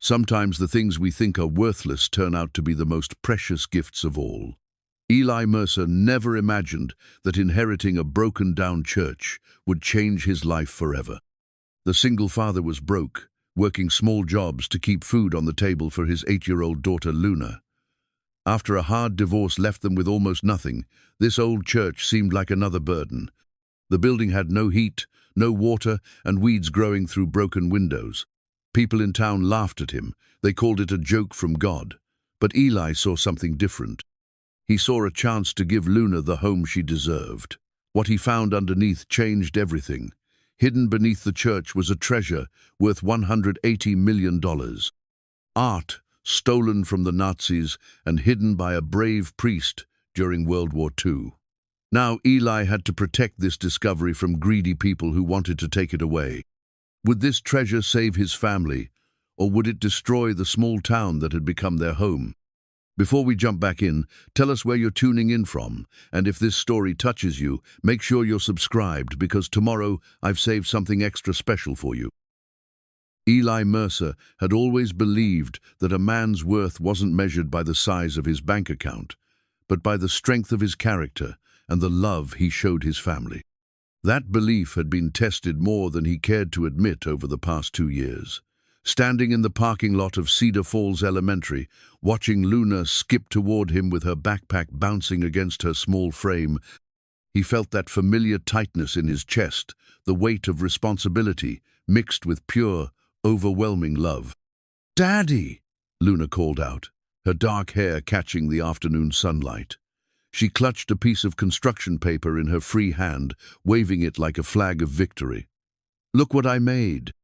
Sometimes the things we think are worthless turn out to be the most precious gifts of all. Eli Mercer never imagined that inheriting a broken-down church would change his life forever. The single father was broke, working small jobs to keep food on the table for his 8-year-old daughter Luna. After a hard divorce left them with almost nothing, this old church seemed like another burden. The building had no heat, no water, and weeds growing through broken windows. People in town laughed at him. They called it a joke from God. But Eli saw something different. He saw a chance to give Luna the home she deserved. What he found underneath changed everything. Hidden beneath the church was a treasure worth $180 million. Art stolen from the Nazis and hidden by a brave priest during World War II. Now Eli had to protect this discovery from greedy people who wanted to take it away. Would this treasure save his family, or would it destroy the small town that had become their home? Before we jump back in, tell us where you're tuning in from, and if this story touches you, make sure you're subscribed because tomorrow I've saved something extra special for you. Eli Mercer had always believed that a man's worth wasn't measured by the size of his bank account, but by the strength of his character and the love he showed his family. That belief had been tested more than he cared to admit over the past 2 years. Standing in the parking lot of Cedar Falls Elementary, watching Luna skip toward him with her backpack bouncing against her small frame, he felt that familiar tightness in his chest, the weight of responsibility mixed with pure, overwhelming love. "Daddy!" Luna called out, her dark hair catching the afternoon sunlight. She clutched a piece of construction paper in her free hand, waving it like a flag of victory. "Look what I made!"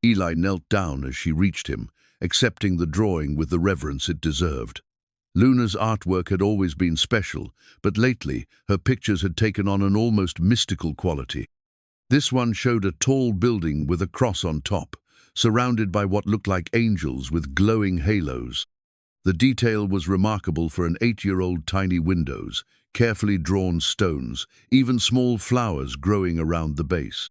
Eli knelt down as she reached him, accepting the drawing with the reverence it deserved. Luna's artwork had always been special, but lately her pictures had taken on an almost mystical quality. This one showed a tall building with a cross on top, surrounded by what looked like angels with glowing halos. The detail was remarkable for an 8-year-old, tiny windows, carefully drawn stones, even small flowers growing around the base.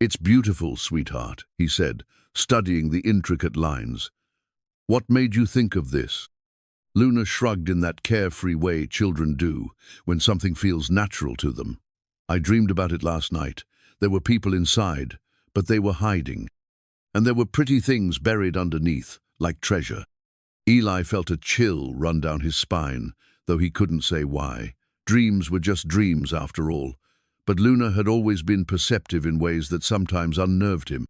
"It's beautiful, sweetheart," he said, studying the intricate lines. "What made you think of this?" Luna shrugged in that carefree way children do when something feels natural to them. "I dreamed about it last night. There were people inside, but they were hiding. And there were pretty things buried underneath, like treasure." Eli felt a chill run down his spine, though he couldn't say why. Dreams were just dreams after all. But Luna had always been perceptive in ways that sometimes unnerved him.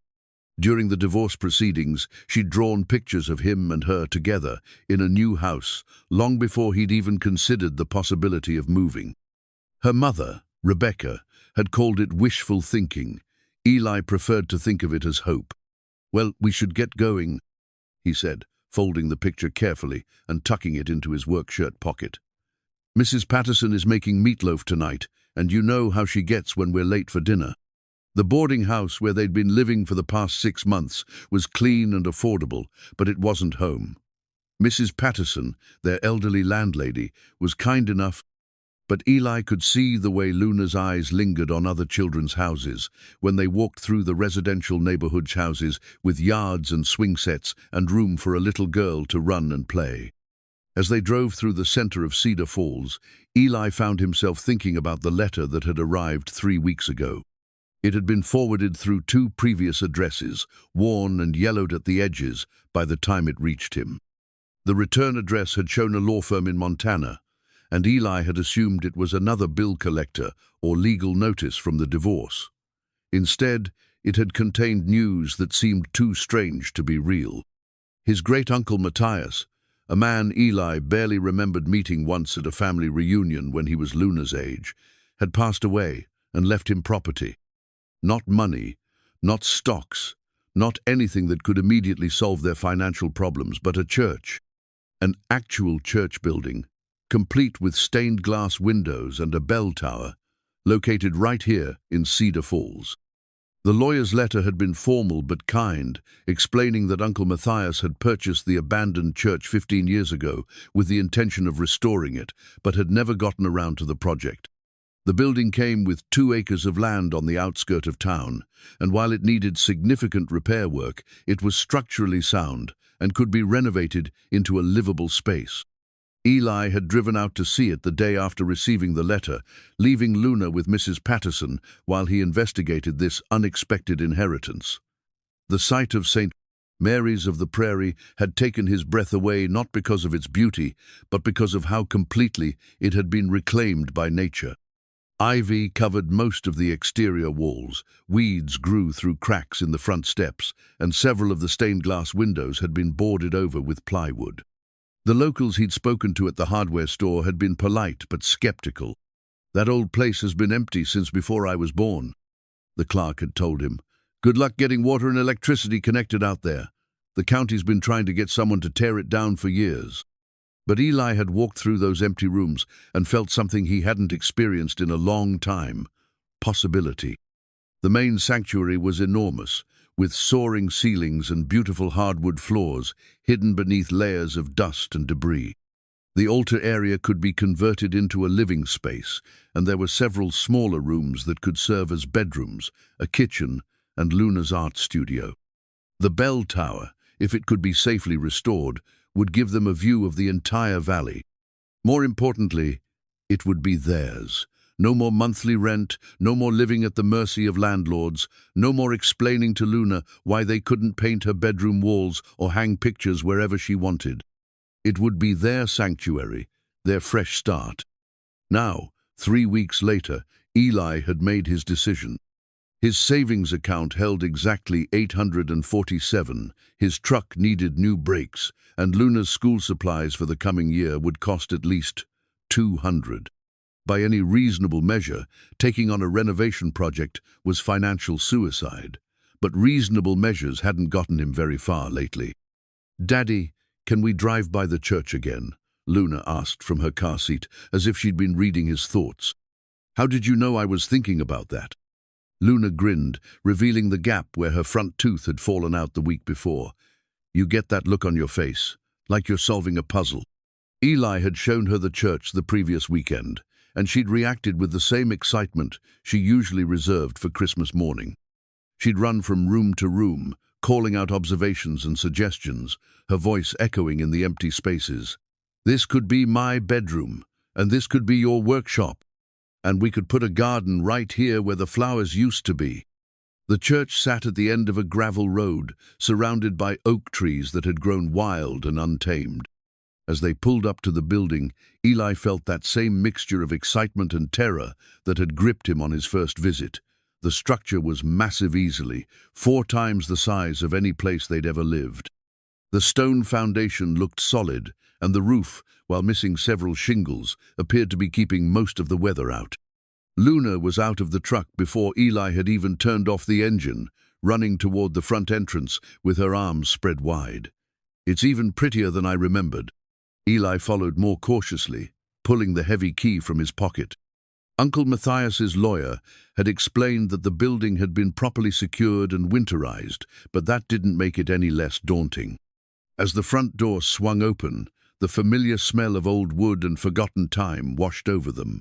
During the divorce proceedings, she'd drawn pictures of him and her together in a new house, long before he'd even considered the possibility of moving. Her mother, Rebecca, had called it wishful thinking. Eli preferred to think of it as hope. "Well, we should get going," he said, folding the picture carefully and tucking it into his work shirt pocket. "Mrs. Patterson is making meatloaf tonight, and you know how she gets when we're late for dinner." The boarding house where they'd been living for the past 6 months was clean and affordable, but it wasn't home. Mrs. Patterson, their elderly landlady, was kind enough, but Eli could see the way Luna's eyes lingered on other children's houses when they walked through the residential neighborhood houses with yards and swing sets and room for a little girl to run and play. As they drove through the center of Cedar Falls, Eli found himself thinking about the letter that had arrived 3 weeks ago. It had been forwarded through 2 previous addresses, worn and yellowed at the edges by the time it reached him. The return address had shown a law firm in Montana, and Eli had assumed it was another bill collector or legal notice from the divorce. Instead, it had contained news that seemed too strange to be real. His great-uncle Matthias, a man Eli barely remembered meeting once at a family reunion when he was Luna's age, had passed away and left him property. Not money, not stocks, not anything that could immediately solve their financial problems, but a church. An actual church building, complete with stained glass windows and a bell tower, located right here in Cedar Falls. The lawyer's letter had been formal but kind, explaining that Uncle Matthias had purchased the abandoned church 15 years ago with the intention of restoring it, but had never gotten around to the project. The building came with 2 acres of land on the outskirt of town, and while it needed significant repair work, it was structurally sound and could be renovated into a livable space. Eli had driven out to see it the day after receiving the letter, leaving Luna with Mrs. Patterson while he investigated this unexpected inheritance. The sight of St. Mary's of the Prairie had taken his breath away, not because of its beauty, but because of how completely it had been reclaimed by nature. Ivy covered most of the exterior walls, weeds grew through cracks in the front steps, and several of the stained glass windows had been boarded over with plywood. The locals he'd spoken to at the hardware store had been polite but skeptical. "That old place has been empty since before I was born," the clerk had told him. "Good luck getting water and electricity connected out there. The county's been trying to get someone to tear it down for years." But Eli had walked through those empty rooms and felt something he hadn't experienced in a long time: possibility. The main sanctuary was enormous, with soaring ceilings and beautiful hardwood floors hidden beneath layers of dust and debris. The altar area could be converted into a living space, and there were several smaller rooms that could serve as bedrooms, a kitchen, and Luna's art studio. The bell tower, if it could be safely restored, would give them a view of the entire valley. More importantly, it would be theirs. No more monthly rent, no more living at the mercy of landlords, no more explaining to Luna why they couldn't paint her bedroom walls or hang pictures wherever she wanted. It would be their sanctuary, their fresh start. Now, 3 weeks later, Eli had made his decision. His savings account held exactly $847, his truck needed new brakes, and Luna's school supplies for the coming year would cost at least $200. By any reasonable measure, taking on a renovation project was financial suicide, but reasonable measures hadn't gotten him very far lately. "Daddy, can we drive by the church again?" Luna asked from her car seat, as if she'd been reading his thoughts. "How did you know I was thinking about that?" Luna grinned, revealing the gap where her front tooth had fallen out the week before. "You get that look on your face, like you're solving a puzzle." Eli had shown her the church the previous weekend, and she'd reacted with the same excitement she usually reserved for Christmas morning. She'd run from room to room, calling out observations and suggestions, her voice echoing in the empty spaces. "This could be my bedroom, and this could be your workshop, and we could put a garden right here where the flowers used to be." The church sat at the end of a gravel road, surrounded by oak trees that had grown wild and untamed. As they pulled up to the building, Eli felt that same mixture of excitement and terror that had gripped him on his first visit. The structure was massive, easily 4 times the size of any place they'd ever lived. The stone foundation looked solid, and the roof, while missing several shingles, appeared to be keeping most of the weather out. Luna was out of the truck before Eli had even turned off the engine, running toward the front entrance with her arms spread wide. "It's even prettier than I remembered." Eli followed more cautiously, pulling the heavy key from his pocket. Uncle Matthias's lawyer had explained that the building had been properly secured and winterized, but that didn't make it any less daunting. As the front door swung open, the familiar smell of old wood and forgotten time washed over them.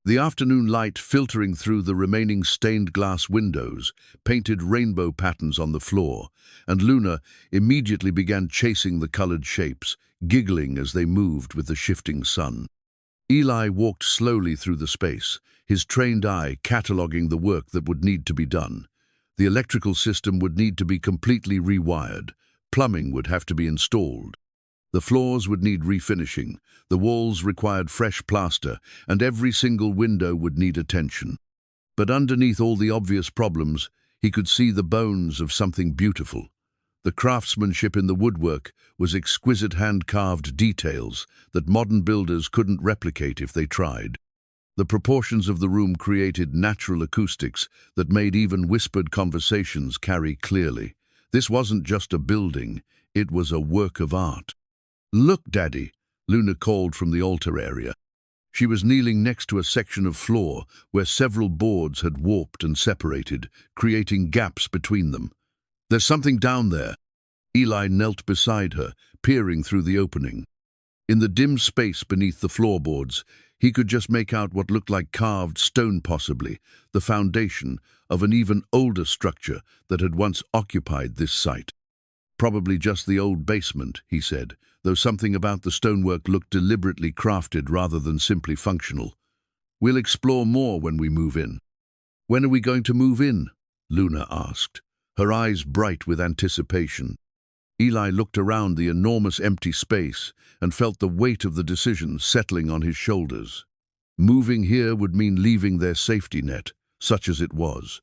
The afternoon light filtering through the remaining stained glass windows painted rainbow patterns on the floor, and Luna immediately began chasing the colored shapes, giggling as they moved with the shifting sun. Eli walked slowly through the space, his trained eye cataloging the work that would need to be done. The electrical system would need to be completely rewired. Plumbing would have to be installed. The floors would need refinishing, the walls required fresh plaster, and every single window would need attention. But underneath all the obvious problems, he could see the bones of something beautiful. The craftsmanship in the woodwork was exquisite hand-carved details that modern builders couldn't replicate if they tried. The proportions of the room created natural acoustics that made even whispered conversations carry clearly. This wasn't just a building, it was a work of art. "Look, Daddy," Luna called from the altar area. She was kneeling next to a section of floor where several boards had warped and separated, creating gaps between them. "There's something down there." Eli knelt beside her, peering through the opening. In the dim space beneath the floorboards, he could just make out what looked like carved stone, possibly the foundation of an even older structure that had once occupied this site. Probably just the old basement, he said, though something about the stonework looked deliberately crafted rather than simply functional. We'll explore more when we move in. When are we going to move in? Luna asked, her eyes bright with anticipation. Eli looked around the enormous empty space and felt the weight of the decision settling on his shoulders. Moving here would mean leaving their safety net, such as it was.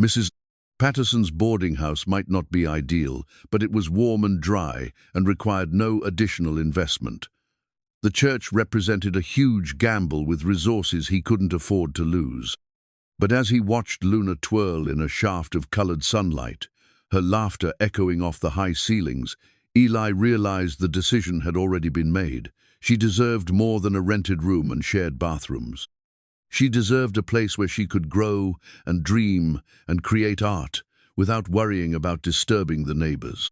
Mrs. Patterson's boarding house might not be ideal, but it was warm and dry and required no additional investment. The church represented a huge gamble with resources he couldn't afford to lose. But as he watched Luna twirl in a shaft of colored sunlight, her laughter echoing off the high ceilings, Eli realized the decision had already been made. She deserved more than a rented room and shared bathrooms. She deserved a place where she could grow and dream and create art without worrying about disturbing the neighbors.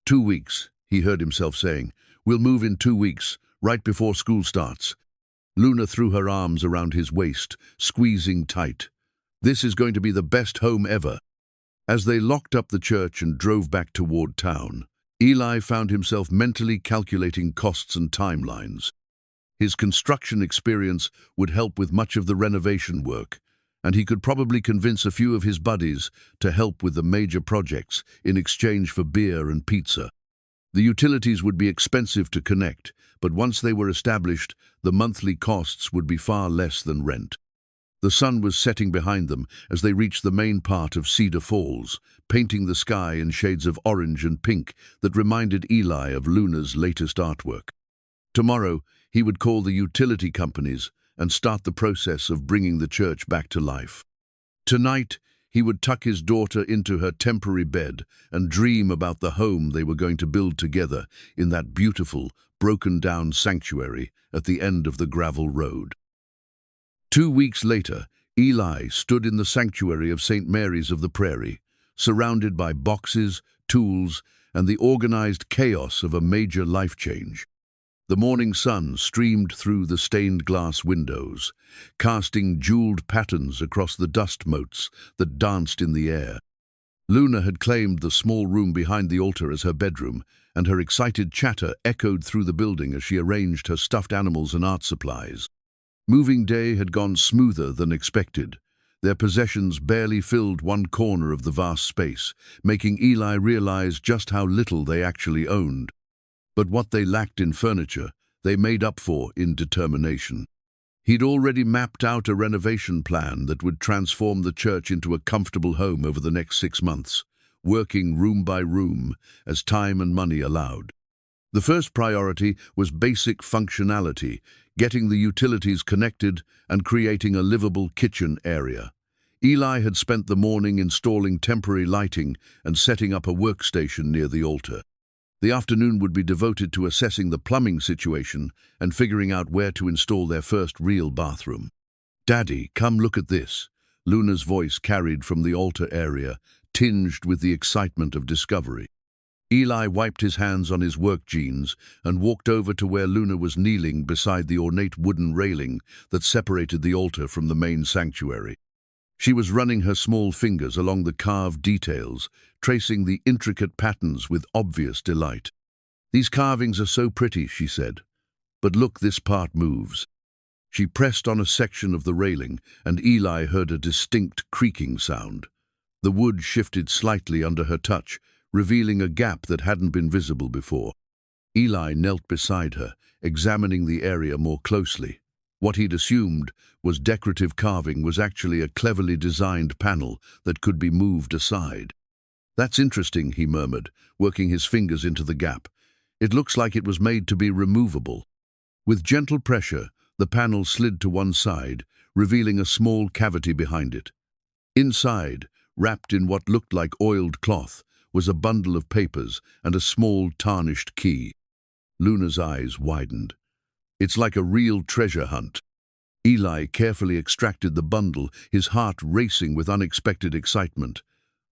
2 weeks, he heard himself saying. We'll move in 2 weeks, right before school starts. Luna threw her arms around his waist, squeezing tight. This is going to be the best home ever. As they locked up the church and drove back toward town, Eli found himself mentally calculating costs and timelines. His construction experience would help with much of the renovation work, and he could probably convince a few of his buddies to help with the major projects in exchange for beer and pizza. The utilities would be expensive to connect, but once they were established, the monthly costs would be far less than rent. The sun was setting behind them as they reached the main part of Cedar Falls, painting the sky in shades of orange and pink that reminded Eli of Luna's latest artwork. Tomorrow, he would call the utility companies and start the process of bringing the church back to life. Tonight, he would tuck his daughter into her temporary bed and dream about the home they were going to build together in that beautiful, broken-down sanctuary at the end of the gravel road. 2 weeks later, Eli stood in the sanctuary of St. Mary's of the Prairie, surrounded by boxes, tools, and the organized chaos of a major life change. The morning sun streamed through the stained glass windows, casting jeweled patterns across the dust motes that danced in the air. Luna had claimed the small room behind the altar as her bedroom, and her excited chatter echoed through the building as she arranged her stuffed animals and art supplies. Moving day had gone smoother than expected. Their possessions barely filled one corner of the vast space, making Eli realize just how little they actually owned. But what they lacked in furniture, they made up for in determination. He'd already mapped out a renovation plan that would transform the church into a comfortable home over the next 6 months, working room by room as time and money allowed. The first priority was basic functionality, getting the utilities connected and creating a livable kitchen area. Eli had spent the morning installing temporary lighting and setting up a workstation near the altar. The afternoon would be devoted to assessing the plumbing situation and figuring out where to install their first real bathroom. "Daddy, come look at this," Luna's voice carried from the altar area, tinged with the excitement of discovery. Eli wiped his hands on his work jeans and walked over to where Luna was kneeling beside the ornate wooden railing that separated the altar from the main sanctuary. She was running her small fingers along the carved details, tracing the intricate patterns with obvious delight. "These carvings are so pretty," she said. "But look, this part moves." She pressed on a section of the railing, and Eli heard a distinct creaking sound. The wood shifted slightly under her touch, revealing a gap that hadn't been visible before. Eli knelt beside her, examining the area more closely. What he'd assumed was decorative carving was actually a cleverly designed panel that could be moved aside. "That's interesting," he murmured, working his fingers into the gap. "It looks like it was made to be removable." With gentle pressure, the panel slid to one side, revealing a small cavity behind it. Inside, wrapped in what looked like oiled cloth, was a bundle of papers and a small tarnished key. Luna's eyes widened. "It's like a real treasure hunt." Eli carefully extracted the bundle, his heart racing with unexpected excitement.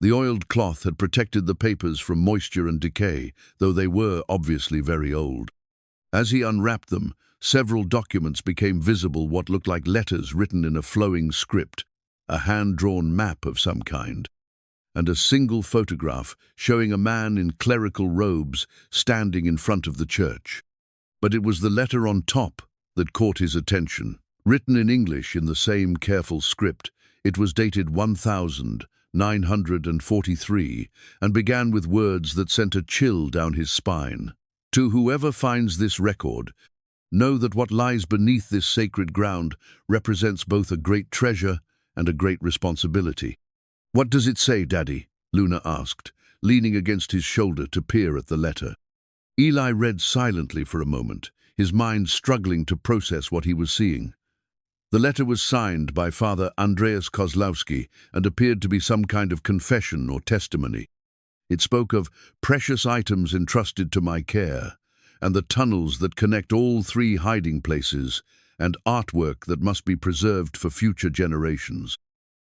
The oiled cloth had protected the papers from moisture and decay, though they were obviously very old. As he unwrapped them, several documents became visible, what looked like letters written in a flowing script, a hand-drawn map of some kind. and a single photograph showing a man in clerical robes standing in front of the church. But it was the letter on top that caught his attention. Written in English in the same careful script, it was dated 1943 and began with words that sent a chill down his spine. To whoever finds this record, know that what lies beneath this sacred ground represents both a great treasure and a great responsibility. "What does it say, Daddy?" Luna asked, leaning against his shoulder to peer at the letter. Eli read silently for a moment, his mind struggling to process what he was seeing. The letter was signed by Father Andreas Kozlowski and appeared to be some kind of confession or testimony. It spoke of precious items entrusted to my care, and the tunnels that connect all three hiding places, and artwork that must be preserved for future generations.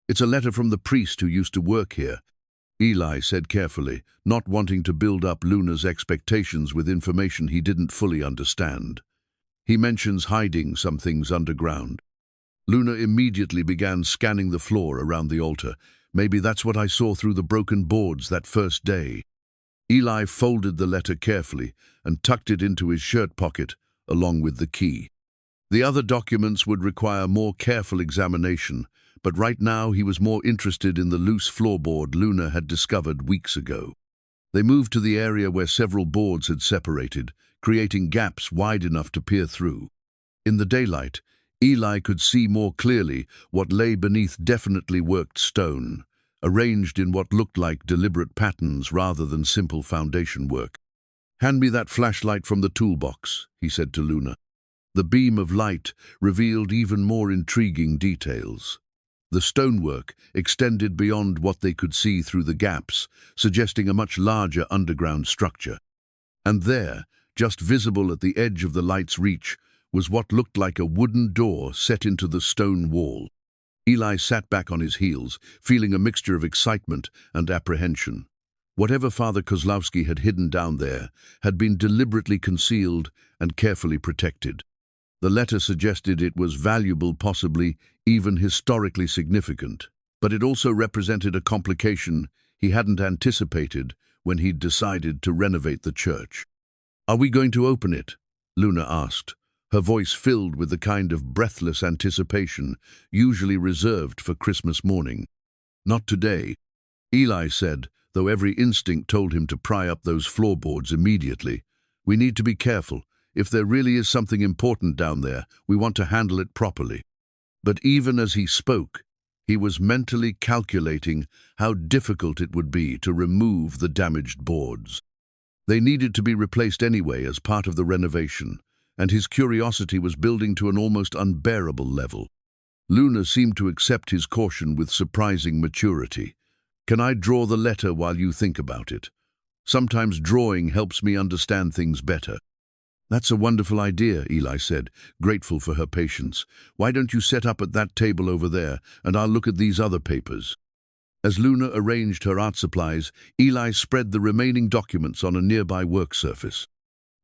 "It's a letter from the priest who used to work here," Eli said carefully, not wanting to build up Luna's expectations with information he didn't fully understand. "He mentions hiding some things underground." Luna immediately began scanning the floor around the altar. "Maybe that's what I saw through the broken boards that first day." Eli folded the letter carefully and tucked it into his shirt pocket, along with the key. The other documents would require more careful examination, but right now he was more interested in the loose floorboard Luna had discovered weeks ago. They moved to the area where several boards had separated, creating gaps wide enough to peer through. In the daylight, Eli could see more clearly what lay beneath definitely worked stone, arranged in what looked like deliberate patterns rather than simple foundation work. "Hand me that flashlight from the toolbox," he said to Luna. The beam of light revealed even more intriguing details. The stonework extended beyond what they could see through the gaps, suggesting a much larger underground structure. And there, just visible at the edge of the light's reach, was what looked like a wooden door set into the stone wall. Eli sat back on his heels, feeling a mixture of excitement and apprehension. Whatever Father Kozlowski had hidden down there had been deliberately concealed and carefully protected. The letter suggested it was valuable, possibly even historically significant, but it also represented a complication he hadn't anticipated when he'd decided to renovate the church. "Are we going to open it?" Luna asked, her voice filled with the kind of breathless anticipation usually reserved for Christmas morning. "Not today," Eli said, though every instinct told him to pry up those floorboards immediately. "We need to be careful. If there really is something important down there, we want to handle it properly." But even as he spoke, he was mentally calculating how difficult it would be to remove the damaged boards. They needed to be replaced anyway as part of the renovation, and his curiosity was building to an almost unbearable level. Luna seemed to accept his caution with surprising maturity. "Can I draw the letter while you think about it? Sometimes drawing helps me understand things better." "That's a wonderful idea," Eli said, grateful for her patience. "Why don't you set up at that table over there, and I'll look at these other papers." As Luna arranged her art supplies, Eli spread the remaining documents on a nearby work surface.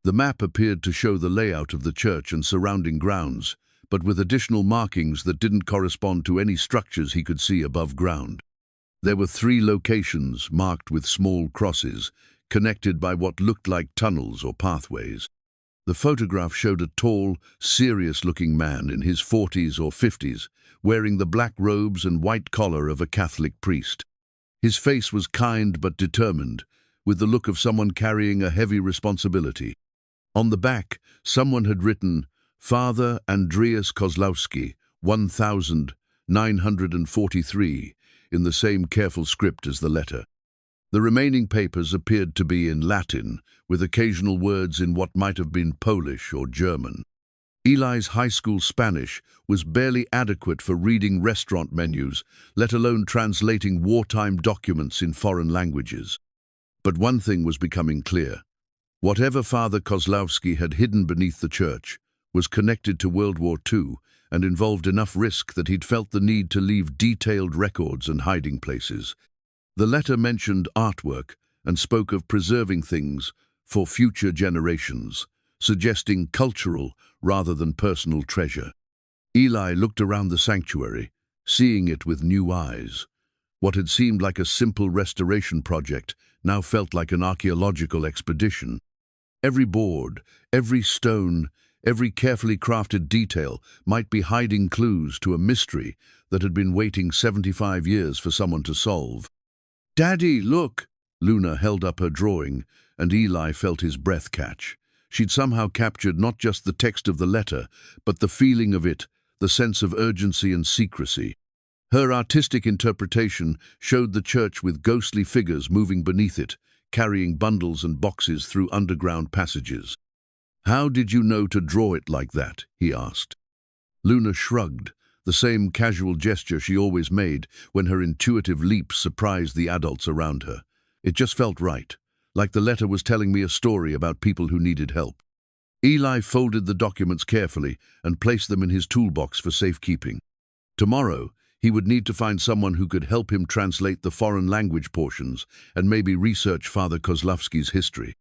The map appeared to show the layout of the church and surrounding grounds, but with additional markings that didn't correspond to any structures he could see above ground. There were 3 locations marked with small crosses, connected by what looked like tunnels or pathways. The photograph showed a tall, serious-looking man in his 40s or 50s, wearing the black robes and white collar of a Catholic priest. His face was kind but determined, with the look of someone carrying a heavy responsibility. On the back, someone had written, "Father Andreas Kozlowski, 1943, in the same careful script as the letter. The remaining papers appeared to be in Latin, with occasional words in what might have been Polish or German. Eli's high school Spanish was barely adequate for reading restaurant menus, let alone translating wartime documents in foreign languages. But one thing was becoming clear. Whatever Father Kozlowski had hidden beneath the church was connected to World War II and involved enough risk that he'd felt the need to leave detailed records and hiding places. The letter mentioned artwork and spoke of preserving things for future generations, suggesting cultural rather than personal treasure. Eli looked around the sanctuary, seeing it with new eyes. What had seemed like a simple restoration project now felt like an archaeological expedition. Every board, every stone, every carefully crafted detail might be hiding clues to a mystery that had been waiting 75 years for someone to solve. "Daddy, look!" Luna held up her drawing, and Eli felt his breath catch. She'd somehow captured not just the text of the letter, but the feeling of it, the sense of urgency and secrecy. Her artistic interpretation showed the church with ghostly figures moving beneath it, carrying bundles and boxes through underground passages. "How did you know to draw it like that?" he asked. Luna shrugged, the same casual gesture she always made when her intuitive leaps surprised the adults around her. "It just felt right, like the letter was telling me a story about people who needed help." Eli folded the documents carefully and placed them in his toolbox for safekeeping. Tomorrow, he would need to find someone who could help him translate the foreign language portions and maybe research Father Kozlowski's history.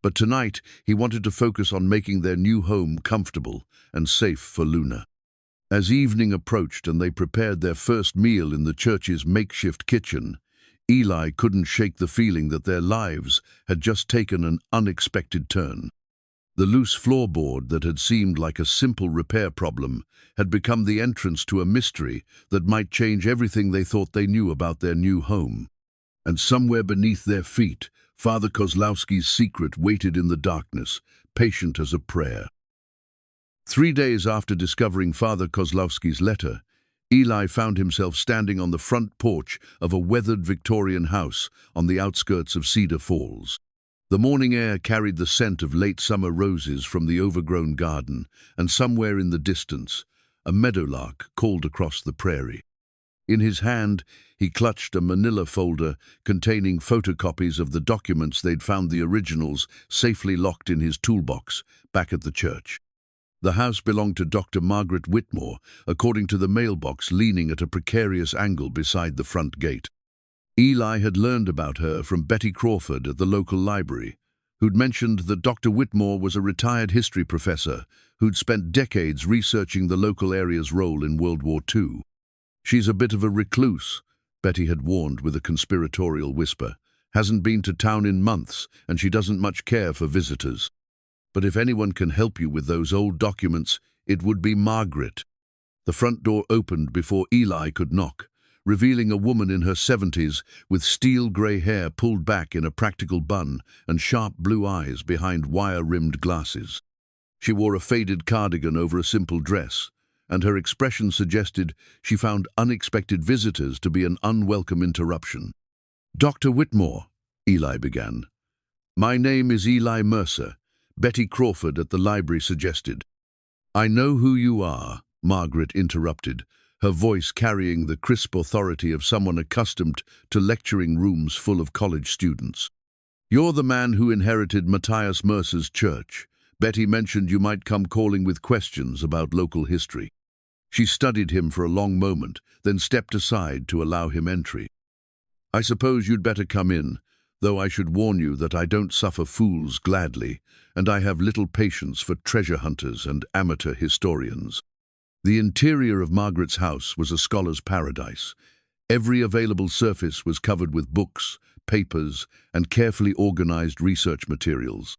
But tonight, he wanted to focus on making their new home comfortable and safe for Luna. As evening approached and they prepared their first meal in the church's makeshift kitchen, Eli couldn't shake the feeling that their lives had just taken an unexpected turn. The loose floorboard that had seemed like a simple repair problem had become the entrance to a mystery that might change everything they thought they knew about their new home. And somewhere beneath their feet, Father Kozlowski's secret waited in the darkness, patient as a prayer. 3 days after discovering Father Kozlowski's letter, Eli found himself standing on the front porch of a weathered Victorian house on the outskirts of Cedar Falls. The morning air carried the scent of late summer roses from the overgrown garden, and somewhere in the distance, a meadowlark called across the prairie. In his hand, he clutched a manila folder containing photocopies of the documents they'd found the originals safely locked in his toolbox back at the church. The house belonged to Dr. Margaret Whitmore, according to the mailbox leaning at a precarious angle beside the front gate. Eli had learned about her from Betty Crawford at the local library, who'd mentioned that Dr. Whitmore was a retired history professor who'd spent decades researching the local area's role in World War II. "She's a bit of a recluse," Betty had warned with a conspiratorial whisper. "Hasn't been to town in months, and she doesn't much care for visitors. But if anyone can help you with those old documents, it would be Margaret." The front door opened before Eli could knock, revealing a woman in her 70s with steel-grey hair pulled back in a practical bun and sharp blue eyes behind wire-rimmed glasses. She wore a faded cardigan over a simple dress, and her expression suggested she found unexpected visitors to be an unwelcome interruption. "Dr. Whitmore," Eli began. "My name is Eli Mercer," Betty Crawford at the library suggested. "I know who you are," Margaret interrupted, her voice carrying the crisp authority of someone accustomed to lecturing rooms full of college students. "You're the man who inherited Matthias Mercer's church. Betty mentioned you might come calling with questions about local history." She studied him for a long moment, then stepped aside to allow him entry. "I suppose you'd better come in, though I should warn you that I don't suffer fools gladly, and I have little patience for treasure hunters and amateur historians." The interior of Margaret's house was a scholar's paradise. Every available surface was covered with books, papers, and carefully organized research materials.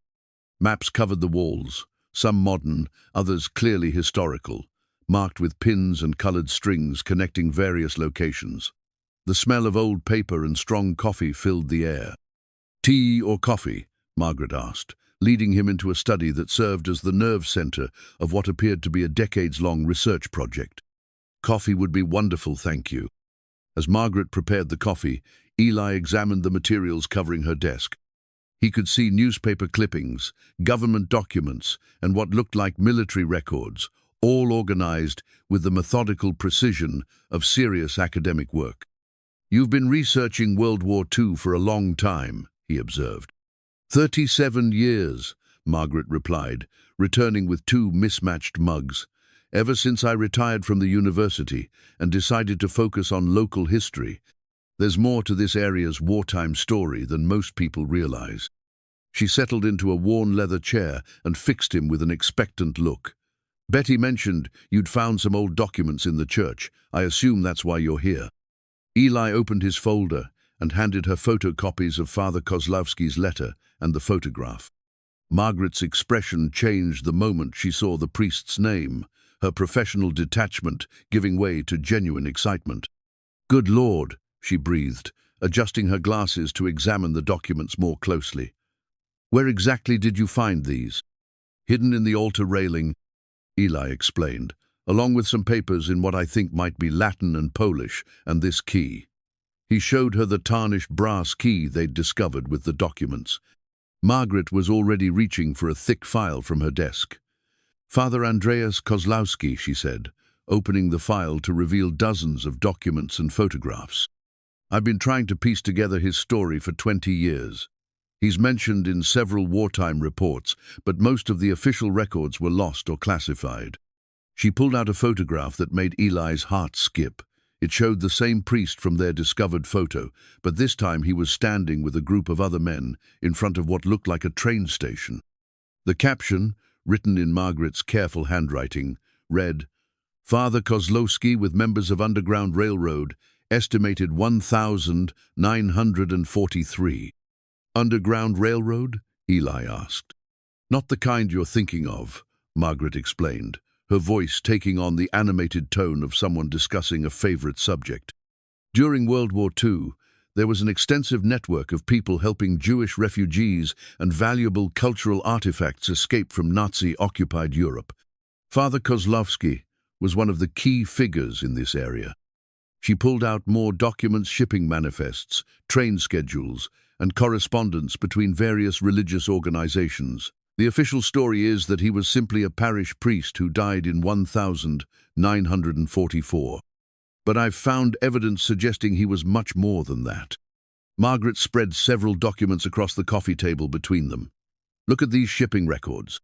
Maps covered the walls, some modern, others clearly historical, marked with pins and colored strings connecting various locations. The smell of old paper and strong coffee filled the air. "Tea or coffee?" Margaret asked, leading him into a study that served as the nerve center of what appeared to be a decades-long research project. "Coffee would be wonderful, thank you." As Margaret prepared the coffee, Eli examined the materials covering her desk. He could see newspaper clippings, government documents, and what looked like military records, all organized with the methodical precision of serious academic work. "You've been researching World War II for a long time," he observed. 37 years, Margaret replied, returning with 2 mismatched mugs. "Ever since I retired from the university and decided to focus on local history. There's more to this area's wartime story than most people realize." She settled into a worn leather chair and fixed him with an expectant look. "Betty mentioned you'd found some old documents in the church. I assume that's why you're here." Eli opened his folder and handed her photocopies of Father Kozlowski's letter and the photograph. Margaret's expression changed the moment she saw the priest's name, her professional detachment giving way to genuine excitement. "Good Lord," she breathed, adjusting her glasses to examine the documents more closely. "Where exactly did you find these?" "Hidden in the altar railing," Eli explained, "along with some papers in what I think might be Latin and Polish, and this key." He showed her the tarnished brass key they'd discovered with the documents. Margaret was already reaching for a thick file from her desk. "Father Andreas Kozlowski," she said, opening the file to reveal dozens of documents and photographs. "I've been trying to piece together his story for 20 years. He's mentioned in several wartime reports, but most of the official records were lost or classified." She pulled out a photograph that made Eli's heart skip. It showed the same priest from their discovered photo, but this time he was standing with a group of other men in front of what looked like a train station. The caption, written in Margaret's careful handwriting, read, "Father Kozlowski with members of Underground Railroad, estimated 1,943. "Underground Railroad?" Eli asked. "Not the kind you're thinking of," Margaret explained, her voice taking on the animated tone of someone discussing a favorite subject. "During World War II, there was an extensive network of people helping Jewish refugees and valuable cultural artifacts escape from Nazi-occupied Europe. Father Kozlowski was one of the key figures in this area." She pulled out more documents, shipping manifests, train schedules, and correspondence between various religious organizations. The official story is that he was simply a parish priest who died in 1944. But I've found evidence suggesting he was much more than that. Margaret spread several documents across the coffee table between them. "Look at these shipping records.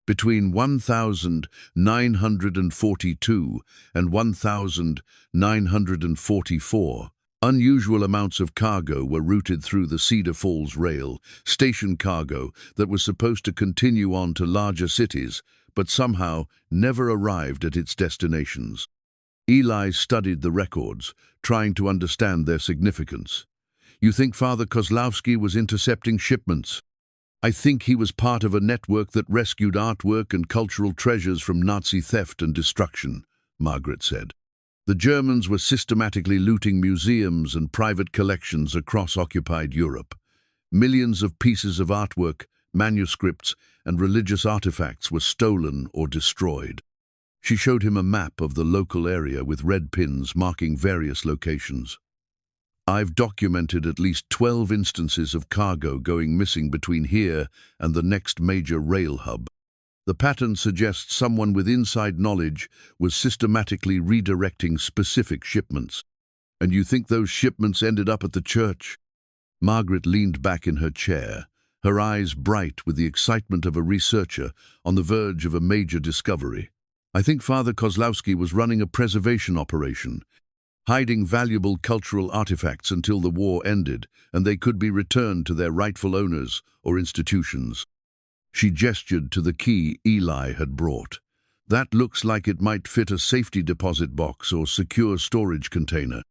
Between 1942 and 1944, unusual amounts of cargo were routed through the Cedar Falls rail, station cargo that was supposed to continue on to larger cities, but somehow never arrived at its destinations." Eli studied the records, trying to understand their significance. "You think Father Kozlowski was intercepting shipments?" "I think he was part of a network that rescued artwork and cultural treasures from Nazi theft and destruction," Margaret said. "The Germans were systematically looting museums and private collections across occupied Europe. Millions of pieces of artwork, manuscripts, and religious artifacts were stolen or destroyed." She showed him a map of the local area with red pins marking various locations. "I've documented at least 12 instances of cargo going missing between here and the next major rail hub. The pattern suggests someone with inside knowledge was systematically redirecting specific shipments." "And you think those shipments ended up at the church?" Margaret leaned back in her chair, her eyes bright with the excitement of a researcher on the verge of a major discovery. "I think Father Kozlowski was running a preservation operation, hiding valuable cultural artifacts until the war ended and they could be returned to their rightful owners or institutions." She gestured to the key Eli had brought. "That looks like it might fit a safety deposit box or secure storage container.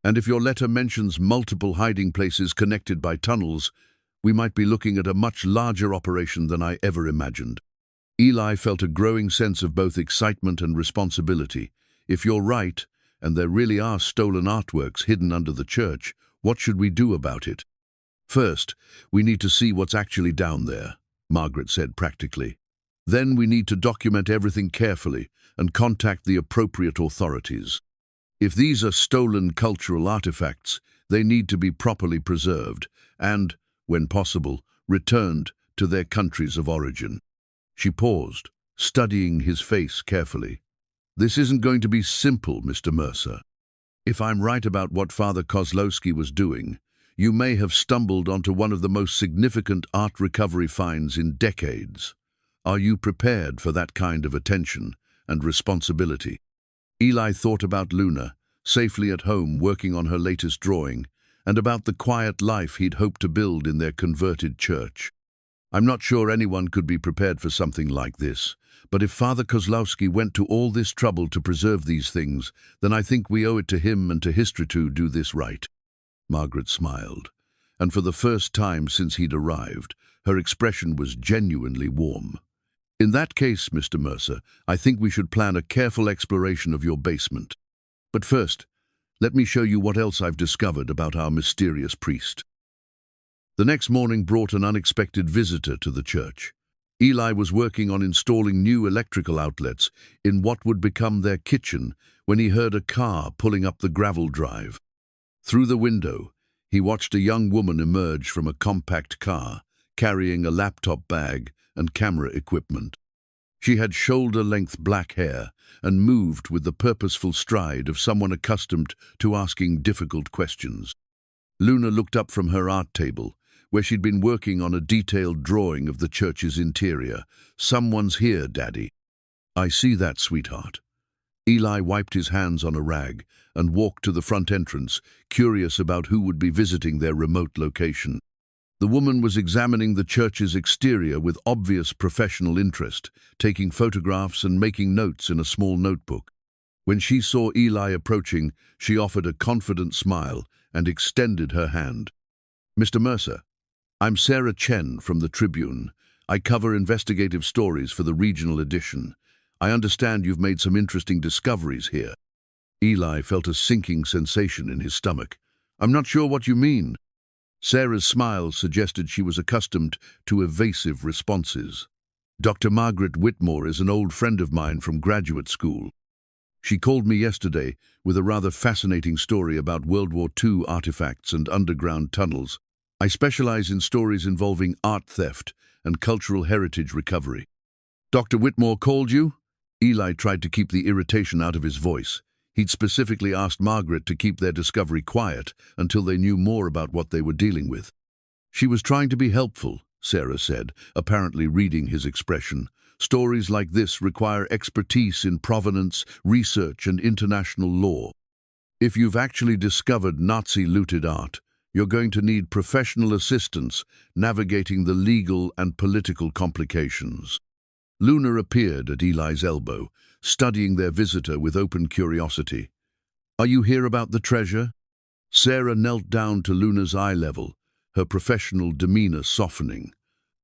And if your letter mentions multiple hiding places connected by tunnels, we might be looking at a much larger operation than I ever imagined." Eli felt a growing sense of both excitement and responsibility. "If you're right, and there really are stolen artworks hidden under the church, what should we do about it?" "First, we need to see what's actually down there," Margaret said practically. "Then we need to document everything carefully and contact the appropriate authorities. If these are stolen cultural artifacts, they need to be properly preserved and, when possible, returned to their countries of origin." She paused, studying his face carefully. "This isn't going to be simple, Mr. Mercer. If I'm right about what Father Kozlowski was doing, you may have stumbled onto one of the most significant art recovery finds in decades. Are you prepared for that kind of attention and responsibility?" Eli thought about Luna, safely at home working on her latest drawing, and about the quiet life he'd hoped to build in their converted church. I'm not sure anyone could be prepared for something like this, but if Father Kozlowski went to all this trouble to preserve these things, then I think we owe it to him and to history to do this right." Margaret smiled, and for the first time since he'd arrived, her expression was genuinely warm. "In that case, Mr. Mercer, I think we should plan a careful exploration of your basement. But first, let me show you what else I've discovered about our mysterious priest." The next morning brought an unexpected visitor to the church. Eli was working on installing new electrical outlets in what would become their kitchen when he heard a car pulling up the gravel drive. Through the window, he watched a young woman emerge from a compact car, carrying a laptop bag and camera equipment. She had shoulder-length black hair and moved with the purposeful stride of someone accustomed to asking difficult questions. Luna looked up from her art table, where she'd been working on a detailed drawing of the church's interior. "Someone's here, Daddy." "I see that, sweetheart." Eli wiped his hands on a rag and walked to the front entrance, curious about who would be visiting their remote location. The woman was examining the church's exterior with obvious professional interest, taking photographs and making notes in a small notebook. When she saw Eli approaching, she offered a confident smile and extended her hand. "Mr. Mercer, I'm Sarah Chen from the Tribune. I cover investigative stories for the regional edition. I understand you've made some interesting discoveries here." Eli felt a sinking sensation in his stomach. "I'm not sure what you mean." Sarah's smile suggested she was accustomed to evasive responses. "Dr. Margaret Whitmore is an old friend of mine from graduate school. She called me yesterday with a rather fascinating story about World War II artifacts and underground tunnels. I specialize in stories involving art theft and cultural heritage recovery." "Dr. Whitmore called you?" Eli tried to keep the irritation out of his voice. He'd specifically asked Margaret to keep their discovery quiet until they knew more about what they were dealing with. "She was trying to be helpful," Sarah said, apparently reading his expression. "Stories like this require expertise in provenance, research, and international law. If you've actually discovered Nazi-looted art, you're going to need professional assistance navigating the legal and political complications." Luna appeared at Eli's elbow, studying their visitor with open curiosity. "Are you here about the treasure?" Sarah knelt down to Luna's eye level, her professional demeanor softening.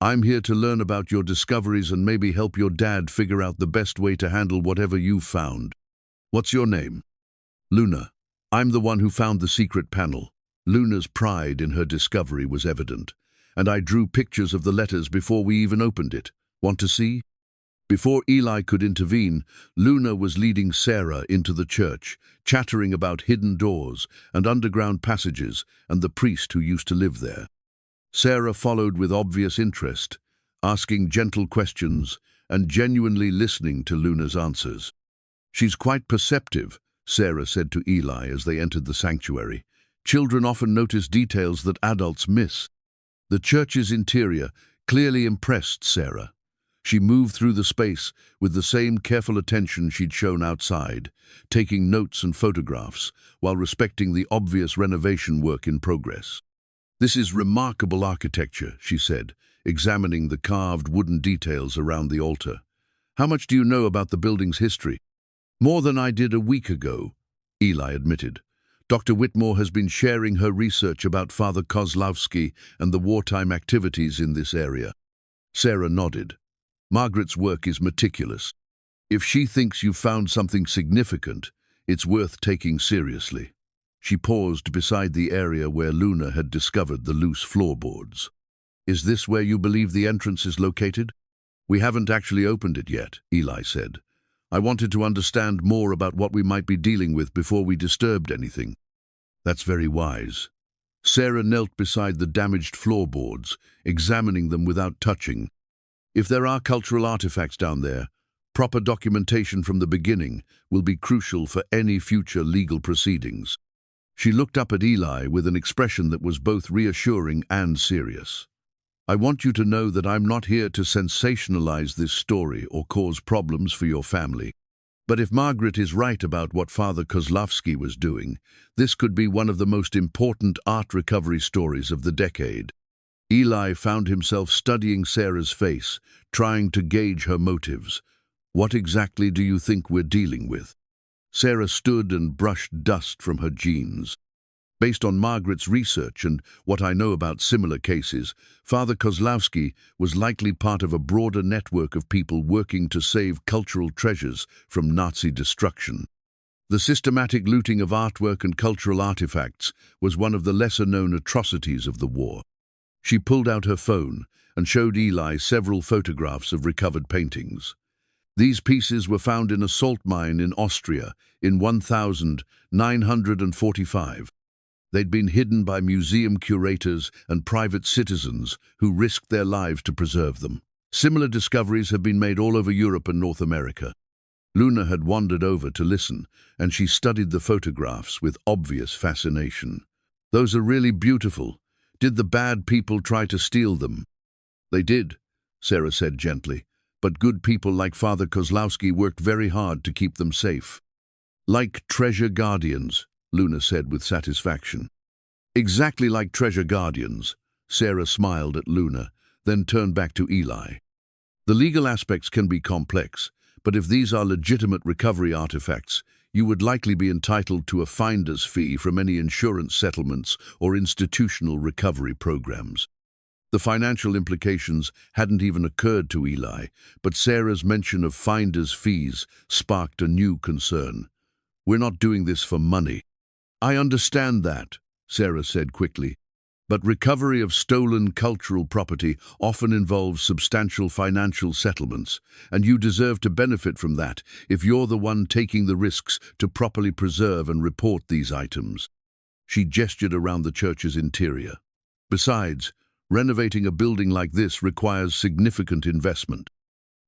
"I'm here to learn about your discoveries and maybe help your dad figure out the best way to handle whatever you've found." "What's your name?" "Luna. I'm the one who found the secret panel." Luna's pride in her discovery was evident, "and I drew pictures of the letters before we even opened it. Want to see?" Before Eli could intervene, Luna was leading Sarah into the church, chattering about hidden doors and underground passages and the priest who used to live there. Sarah followed with obvious interest, asking gentle questions and genuinely listening to Luna's answers. "She's quite perceptive," Sarah said to Eli as they entered the sanctuary. "Children often notice details that adults miss." The church's interior clearly impressed Sarah. She moved through the space with the same careful attention she'd shown outside, taking notes and photographs while respecting the obvious renovation work in progress. "This is remarkable architecture," she said, examining the carved wooden details around the altar. "How much do you know about the building's history?" "More than I did a week ago," Eli admitted. "Dr. Whitmore has been sharing her research about Father Kozlowski and the wartime activities in this area." Sarah nodded. "Margaret's work is meticulous. If she thinks you've found something significant, it's worth taking seriously." She paused beside the area where Luna had discovered the loose floorboards. "Is this where you believe the entrance is located?" "We haven't actually opened it yet," Eli said. "I wanted to understand more about what we might be dealing with before we disturbed anything." "That's very wise." Sarah knelt beside the damaged floorboards, examining them without touching. "If there are cultural artifacts down there, proper documentation from the beginning will be crucial for any future legal proceedings." She looked up at Eli with an expression that was both reassuring and serious. "I want you to know that I'm not here to sensationalize this story or cause problems for your family. But if Margaret is right about what Father Kozlowski was doing, this could be one of the most important art recovery stories of the decade." Eli found himself studying Sarah's face, trying to gauge her motives. What exactly do you think we're dealing with? Sarah stood and brushed dust from her jeans. Based on Margaret's research and what I know about similar cases, Father Kozlowski was likely part of a broader network of people working to save cultural treasures from Nazi destruction. The systematic looting of artwork and cultural artifacts was one of the lesser-known atrocities of the war. She pulled out her phone and showed Eli several photographs of recovered paintings. These pieces were found in a salt mine in Austria in 1945. They'd been hidden by museum curators and private citizens who risked their lives to preserve them. Similar discoveries have been made all over Europe and North America. Luna had wandered over to listen, and she studied the photographs with obvious fascination. "Those are really beautiful. Did the bad people try to steal them?" "They did," Sarah said gently, "but good people like Father Kozlowski worked very hard to keep them safe." "Like treasure guardians," Luna said with satisfaction. "Exactly like treasure guardians," Sarah smiled at Luna, then turned back to Eli. "The legal aspects can be complex, but if these are legitimate recovery artifacts, you would likely be entitled to a finder's fee from any insurance settlements or institutional recovery programs." The financial implications hadn't even occurred to Eli, but Sarah's mention of finder's fees sparked a new concern. "We're not doing this for money." "I understand that," Sarah said quickly, "but recovery of stolen cultural property often involves substantial financial settlements, and you deserve to benefit from that if you're the one taking the risks to properly preserve and report these items." She gestured around the church's interior. "Besides, renovating a building like this requires significant investment.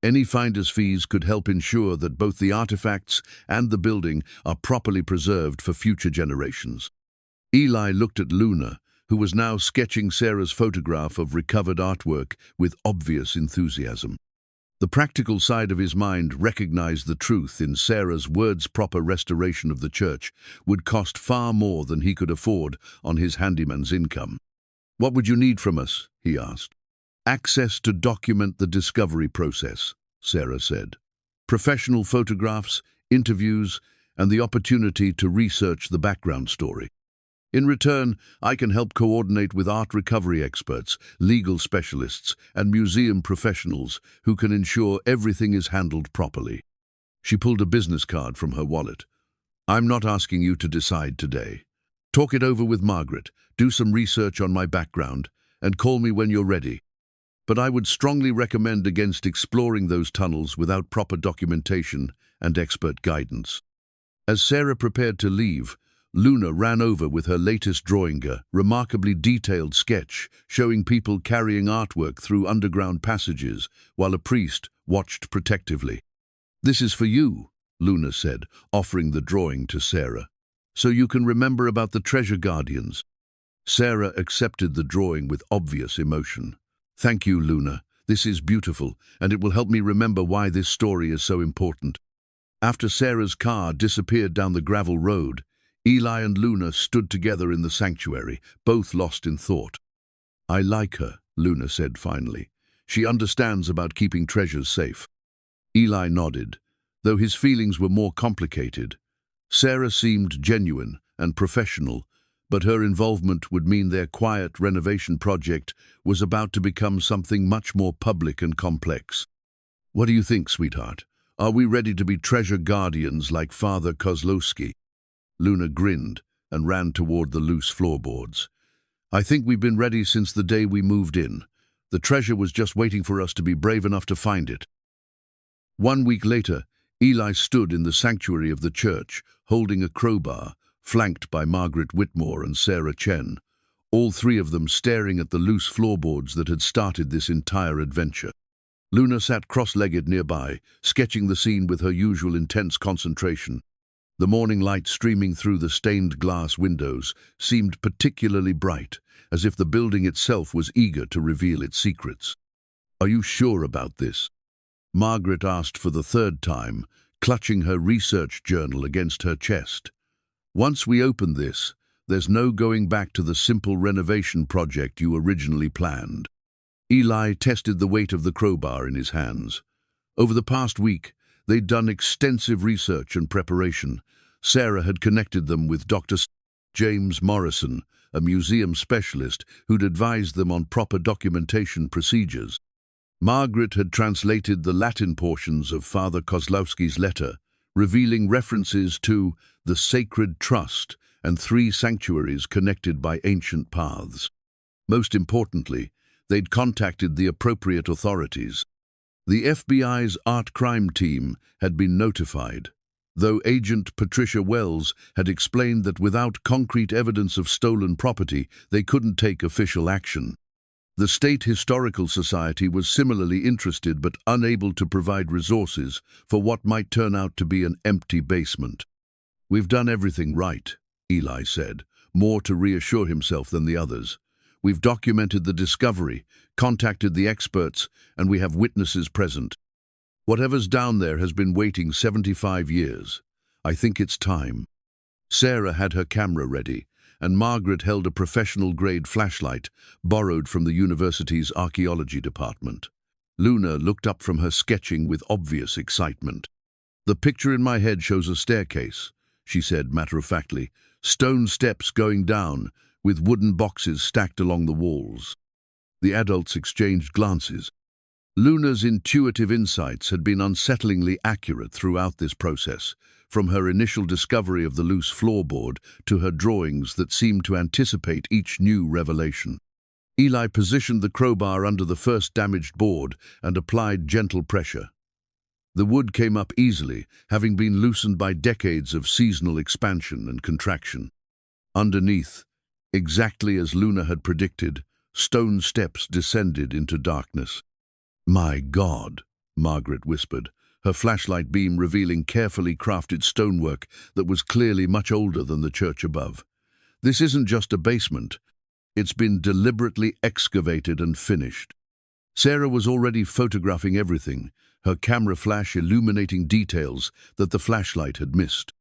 Any finder's fees could help ensure that both the artifacts and the building are properly preserved for future generations." Eli looked at Luna, who was now sketching Sarah's photograph of recovered artwork with obvious enthusiasm. The practical side of his mind recognized the truth in Sarah's words. Proper restoration of the church would cost far more than he could afford on his handyman's income. "What would you need from us?" he asked. "Access to document the discovery process," Sarah said. "Professional photographs, interviews, and the opportunity to research the background story. In return, I can help coordinate with art recovery experts, legal specialists, and museum professionals who can ensure everything is handled properly." She pulled a business card from her wallet. "I'm not asking you to decide today. Talk it over with Margaret, do some research on my background, and call me when you're ready. But I would strongly recommend against exploring those tunnels without proper documentation and expert guidance." As Sarah prepared to leave, Luna ran over with her latest drawing, a remarkably detailed sketch showing people carrying artwork through underground passages while a priest watched protectively. "This is for you," Luna said, offering the drawing to Sarah, "so you can remember about the treasure guardians." Sarah accepted the drawing with obvious emotion. "Thank you, Luna. This is beautiful, and it will help me remember why this story is so important." After Sarah's car disappeared down the gravel road, Eli and Luna stood together in the sanctuary, both lost in thought. "I like her," Luna said finally. "She understands about keeping treasures safe." Eli nodded, though his feelings were more complicated. Sarah seemed genuine and professional, but her involvement would mean their quiet renovation project was about to become something much more public and complex. "What do you think, sweetheart? Are we ready to be treasure guardians like Father Kozlowski?" Luna grinned and ran toward the loose floorboards. "I think we've been ready since the day we moved in. The treasure was just waiting for us to be brave enough to find it." 1 week later, Eli stood in the sanctuary of the church, holding a crowbar, flanked by Margaret Whitmore and Sarah Chen, all three of them staring at the loose floorboards that had started this entire adventure. Luna sat cross-legged nearby, sketching the scene with her usual intense concentration. The morning light streaming through the stained glass windows seemed particularly bright, as if the building itself was eager to reveal its secrets. "Are you sure about this?" Margaret asked for the third time, clutching her research journal against her chest. "Once we open this, There's no going back to the simple renovation project you originally planned. Eli tested the weight of the crowbar in his hands. Over the past week, they'd done extensive research and preparation. Sarah had connected them with Dr. James Morrison, a museum specialist who'd advised them on proper documentation procedures. Margaret had translated the Latin portions of Father Kozlowski's letter, revealing references to the sacred trust and 3 sanctuaries connected by ancient paths. Most importantly, they'd contacted the appropriate authorities. The FBI's art crime team had been notified, though Agent Patricia Wells had explained that without concrete evidence of stolen property, they couldn't take official action. The State Historical Society was similarly interested but unable to provide resources for what might turn out to be an empty basement. "We've done everything right," Eli said, more to reassure himself than the others. "We've documented the discovery, contacted the experts, and we have witnesses present. Whatever's down there has been waiting 75 years. I think it's time." Sarah had her camera ready, and Margaret held a professional-grade flashlight borrowed from the university's archaeology department. Luna looked up from her sketching with obvious excitement. "The picture in my head shows a staircase," she said matter-of-factly, "stone steps going down, with wooden boxes stacked along the walls." The adults exchanged glances. Luna's intuitive insights had been unsettlingly accurate throughout this process, from her initial discovery of the loose floorboard to her drawings that seemed to anticipate each new revelation. Eli positioned the crowbar under the first damaged board and applied gentle pressure. The wood came up easily, having been loosened by decades of seasonal expansion and contraction. Underneath, exactly as Luna had predicted, stone steps descended into darkness. "My God," Margaret whispered, her flashlight beam revealing carefully crafted stonework that was clearly much older than the church above. "This isn't just a basement. It's been deliberately excavated and finished." Sarah was already photographing everything, her camera flash illuminating details that the flashlight had missed.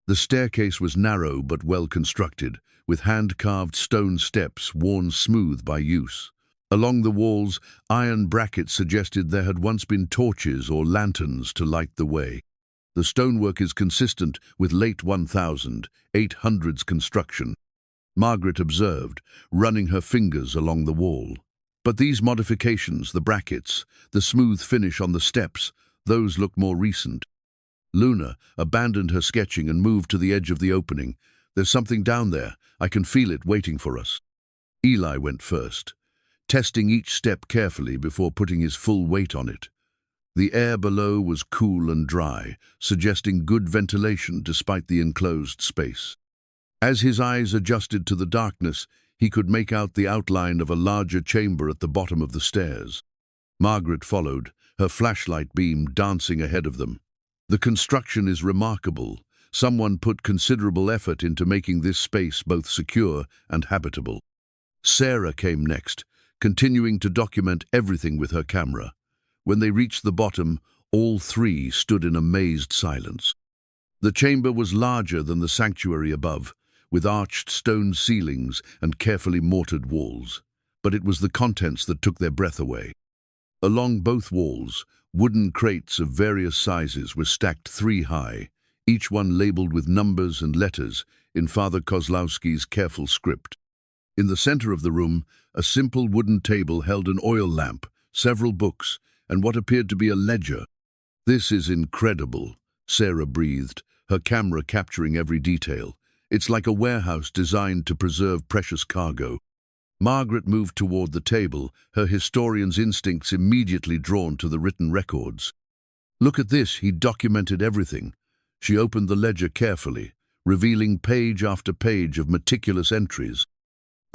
The staircase was narrow but well constructed, with hand-carved stone steps worn smooth by use. Along the walls, iron brackets suggested there had once been torches or lanterns to light the way. The stonework is consistent with late 1800s construction, Margaret observed, running her fingers along the wall. But these modifications, the brackets, the smooth finish on the steps, those look more recent. Luna abandoned her sketching and moved to the edge of the opening. "There's something down there. I can feel it waiting for us." Eli went first, testing each step carefully before putting his full weight on it. The air below was cool and dry, suggesting good ventilation despite the enclosed space. As his eyes adjusted to the darkness, he could make out the outline of a larger chamber at the bottom of the stairs. Margaret followed, her flashlight beam dancing ahead of them. "The construction is remarkable. Someone put considerable effort into making this space both secure and habitable." Sarah came next, continuing to document everything with her camera. When they reached the bottom, all 3 stood in amazed silence. The chamber was larger than the sanctuary above, with arched stone ceilings and carefully mortared walls. But it was the contents that took their breath away. Along both walls, wooden crates of various sizes were stacked 3 high, each one labeled with numbers and letters in Father Kozlowski's careful script. In the center of the room, a simple wooden table held an oil lamp, several books, and what appeared to be a ledger. "This is incredible," Sarah breathed, her camera capturing every detail. "It's like a warehouse designed to preserve precious cargo." Margaret moved toward the table, her historian's instincts immediately drawn to the written records. "Look at this, he documented everything." She opened the ledger carefully, revealing page after page of meticulous entries.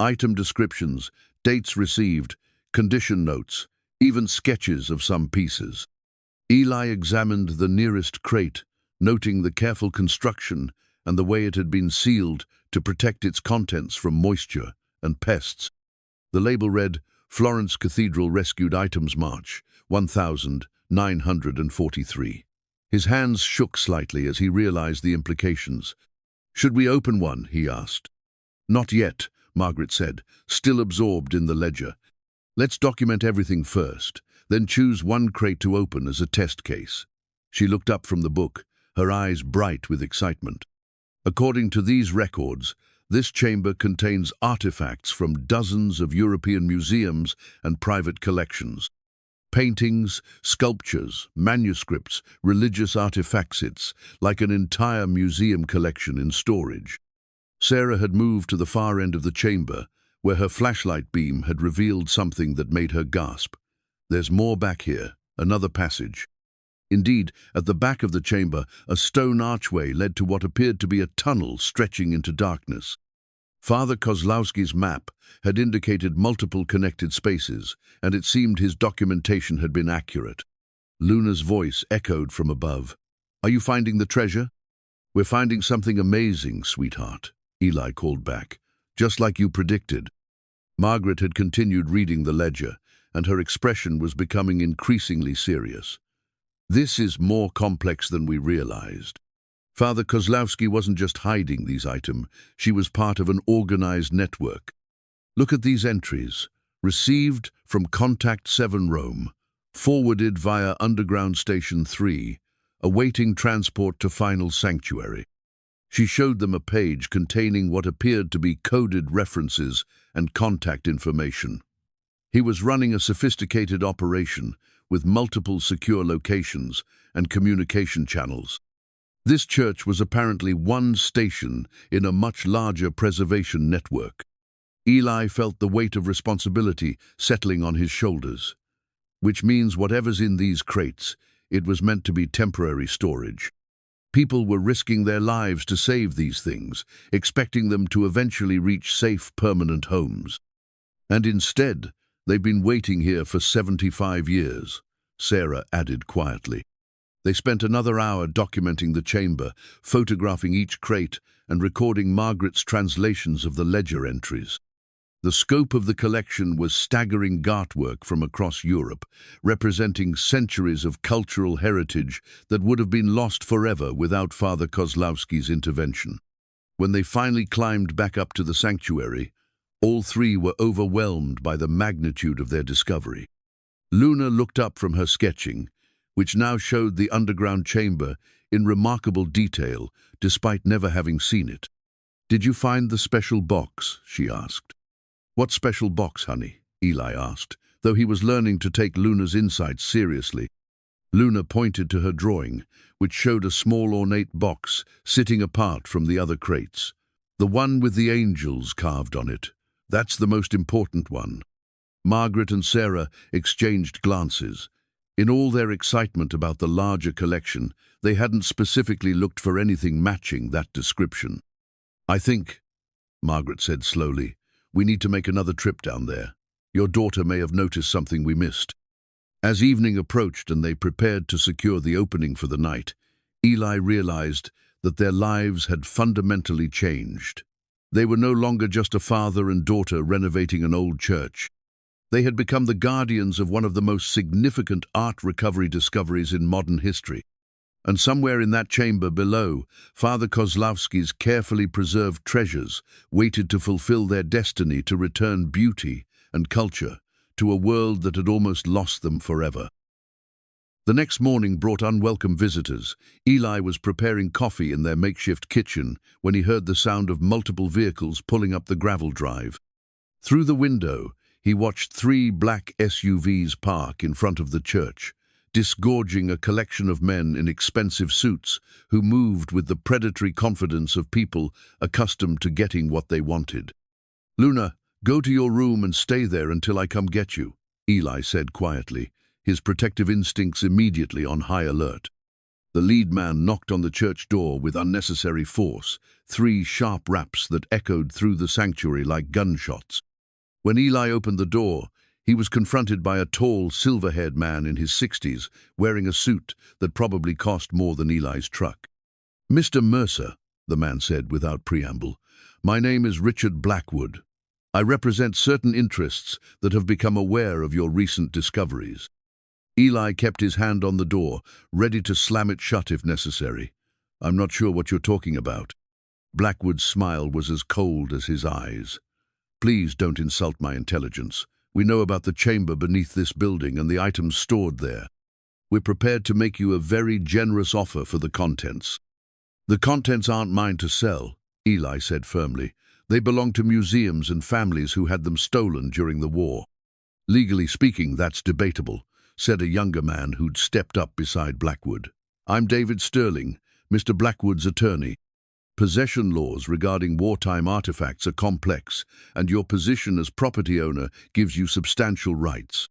Item descriptions, dates received, condition notes, even sketches of some pieces. Eli examined the nearest crate, noting the careful construction and the way it had been sealed to protect its contents from moisture and pests. The label read, "Florence Cathedral Rescued Items March, 1943. His hands shook slightly as he realized the implications. "Should we open one?" he asked. Not yet, Margaret said, still absorbed in the ledger. Let's document everything first, then choose one crate to open as a test case. She looked up from the book, her eyes bright with excitement. According to these records, this chamber contains artifacts from dozens of European museums and private collections. Paintings, sculptures, manuscripts, religious artifacts. It's like an entire museum collection in storage. Sarah had moved to the far end of the chamber, where her flashlight beam had revealed something that made her gasp. There's more back here, another passage. Indeed, at the back of the chamber, a stone archway led to what appeared to be a tunnel stretching into darkness. Father Kozlowski's map had indicated multiple connected spaces, and it seemed his documentation had been accurate. Luna's voice echoed from above. "Are you finding the treasure?" "We're finding something amazing, sweetheart," Eli called back, "just like you predicted." Margaret had continued reading the ledger, and her expression was becoming increasingly serious. "This is more complex than we realized. Father Kozlowski wasn't just hiding these items, she was part of an organized network. Look at these entries. Received from Contact 7 Rome, forwarded via Underground Station 3, awaiting transport to Final Sanctuary. She showed them a page containing what appeared to be coded references and contact information. He was running a sophisticated operation with multiple secure locations and communication channels. This church was apparently one station in a much larger preservation network. Eli felt the weight of responsibility settling on his shoulders, which means whatever's in these crates, it was meant to be temporary storage. People were risking their lives to save these things, expecting them to eventually reach safe, permanent homes. And instead, they've been waiting here for 75 years, Sarah added quietly. They spent another hour documenting the chamber, photographing each crate, and recording Margaret's translations of the ledger entries. The scope of the collection was staggering artwork from across Europe, representing centuries of cultural heritage that would have been lost forever without Father Kozlowski's intervention. When they finally climbed back up to the sanctuary, all three were overwhelmed by the magnitude of their discovery. Luna looked up from her sketching, which now showed the underground chamber in remarkable detail, despite never having seen it. "Did you find the special box?" she asked. "What special box, honey?" Eli asked, though he was learning to take Luna's insights seriously. Luna pointed to her drawing, which showed a small ornate box sitting apart from the other crates. "The one with the angels carved on it. That's the most important one." Margaret and Sarah exchanged glances. In all their excitement about the larger collection, they hadn't specifically looked for anything matching that description. "I think," Margaret said slowly, "we need to make another trip down there. Your daughter may have noticed something we missed." As evening approached and they prepared to secure the opening for the night, Eli realized that their lives had fundamentally changed. They were no longer just a father and daughter renovating an old church. They had become the guardians of one of the most significant art recovery discoveries in modern history. And somewhere in that chamber below, Father Kozlowski's carefully preserved treasures waited to fulfill their destiny to return beauty and culture to a world that had almost lost them forever. The next morning brought unwelcome visitors. Eli was preparing coffee in their makeshift kitchen when he heard the sound of multiple vehicles pulling up the gravel drive. Through the window, he watched 3 black SUVs park in front of the church, disgorging a collection of men in expensive suits who moved with the predatory confidence of people accustomed to getting what they wanted. "Luna, go to your room and stay there until I come get you," Eli said quietly, his protective instincts immediately on high alert. The lead man knocked on the church door with unnecessary force, 3 sharp raps that echoed through the sanctuary like gunshots. When Eli opened the door, he was confronted by a tall, silver-haired man in his 60s, wearing a suit that probably cost more than Eli's truck. "Mr. Mercer," the man said without preamble, "my name is Richard Blackwood. I represent certain interests that have become aware of your recent discoveries." Eli kept his hand on the door, ready to slam it shut if necessary. "I'm not sure what you're talking about." Blackwood's smile was as cold as his eyes. "Please don't insult my intelligence. We know about the chamber beneath this building and the items stored there. We're prepared to make you a very generous offer for the contents." "The contents aren't mine to sell," Eli said firmly. "They belong to museums and families who had them stolen during the war." "Legally speaking, that's debatable," said a younger man who'd stepped up beside Blackwood. "I'm David Sterling, Mr. Blackwood's attorney. Possession laws regarding wartime artifacts are complex, and your position as property owner gives you substantial rights."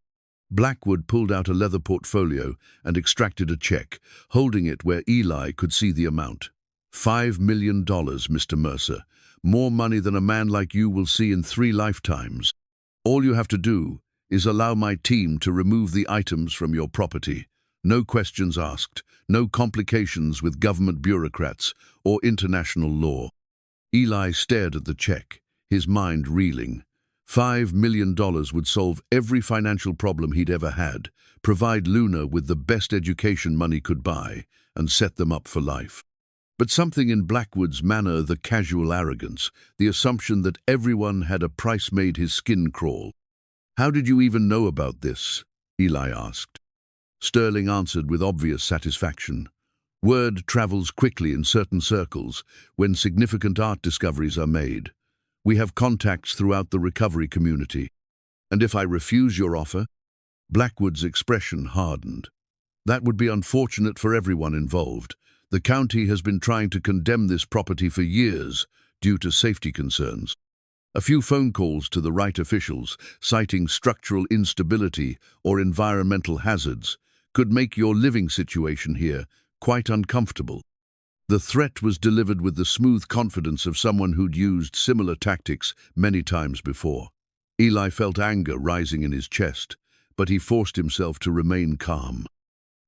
Blackwood pulled out a leather portfolio and extracted a check, holding it where Eli could see the amount. $5 million, Mr. Mercer. More money than a man like you will see in 3 lifetimes. All you have to do is allow my team to remove the items from your property. No questions asked, no complications with government bureaucrats or international law. Eli stared at the check, his mind reeling. $5 million would solve every financial problem he'd ever had, provide Luna with the best education money could buy, and set them up for life. But something in Blackwood's manner, the casual arrogance, the assumption that everyone had a price, made his skin crawl. "How did you even know about this?" Eli asked. Sterling answered with obvious satisfaction. "Word travels quickly in certain circles when significant art discoveries are made. We have contacts throughout the recovery community. And if I refuse your offer?" Blackwood's expression hardened. "That would be unfortunate for everyone involved. The county has been trying to condemn this property for years due to safety concerns. A few phone calls to the right officials, citing structural instability or environmental hazards, could make your living situation here quite uncomfortable." The threat was delivered with the smooth confidence of someone who'd used similar tactics many times before. Eli felt anger rising in his chest, but he forced himself to remain calm.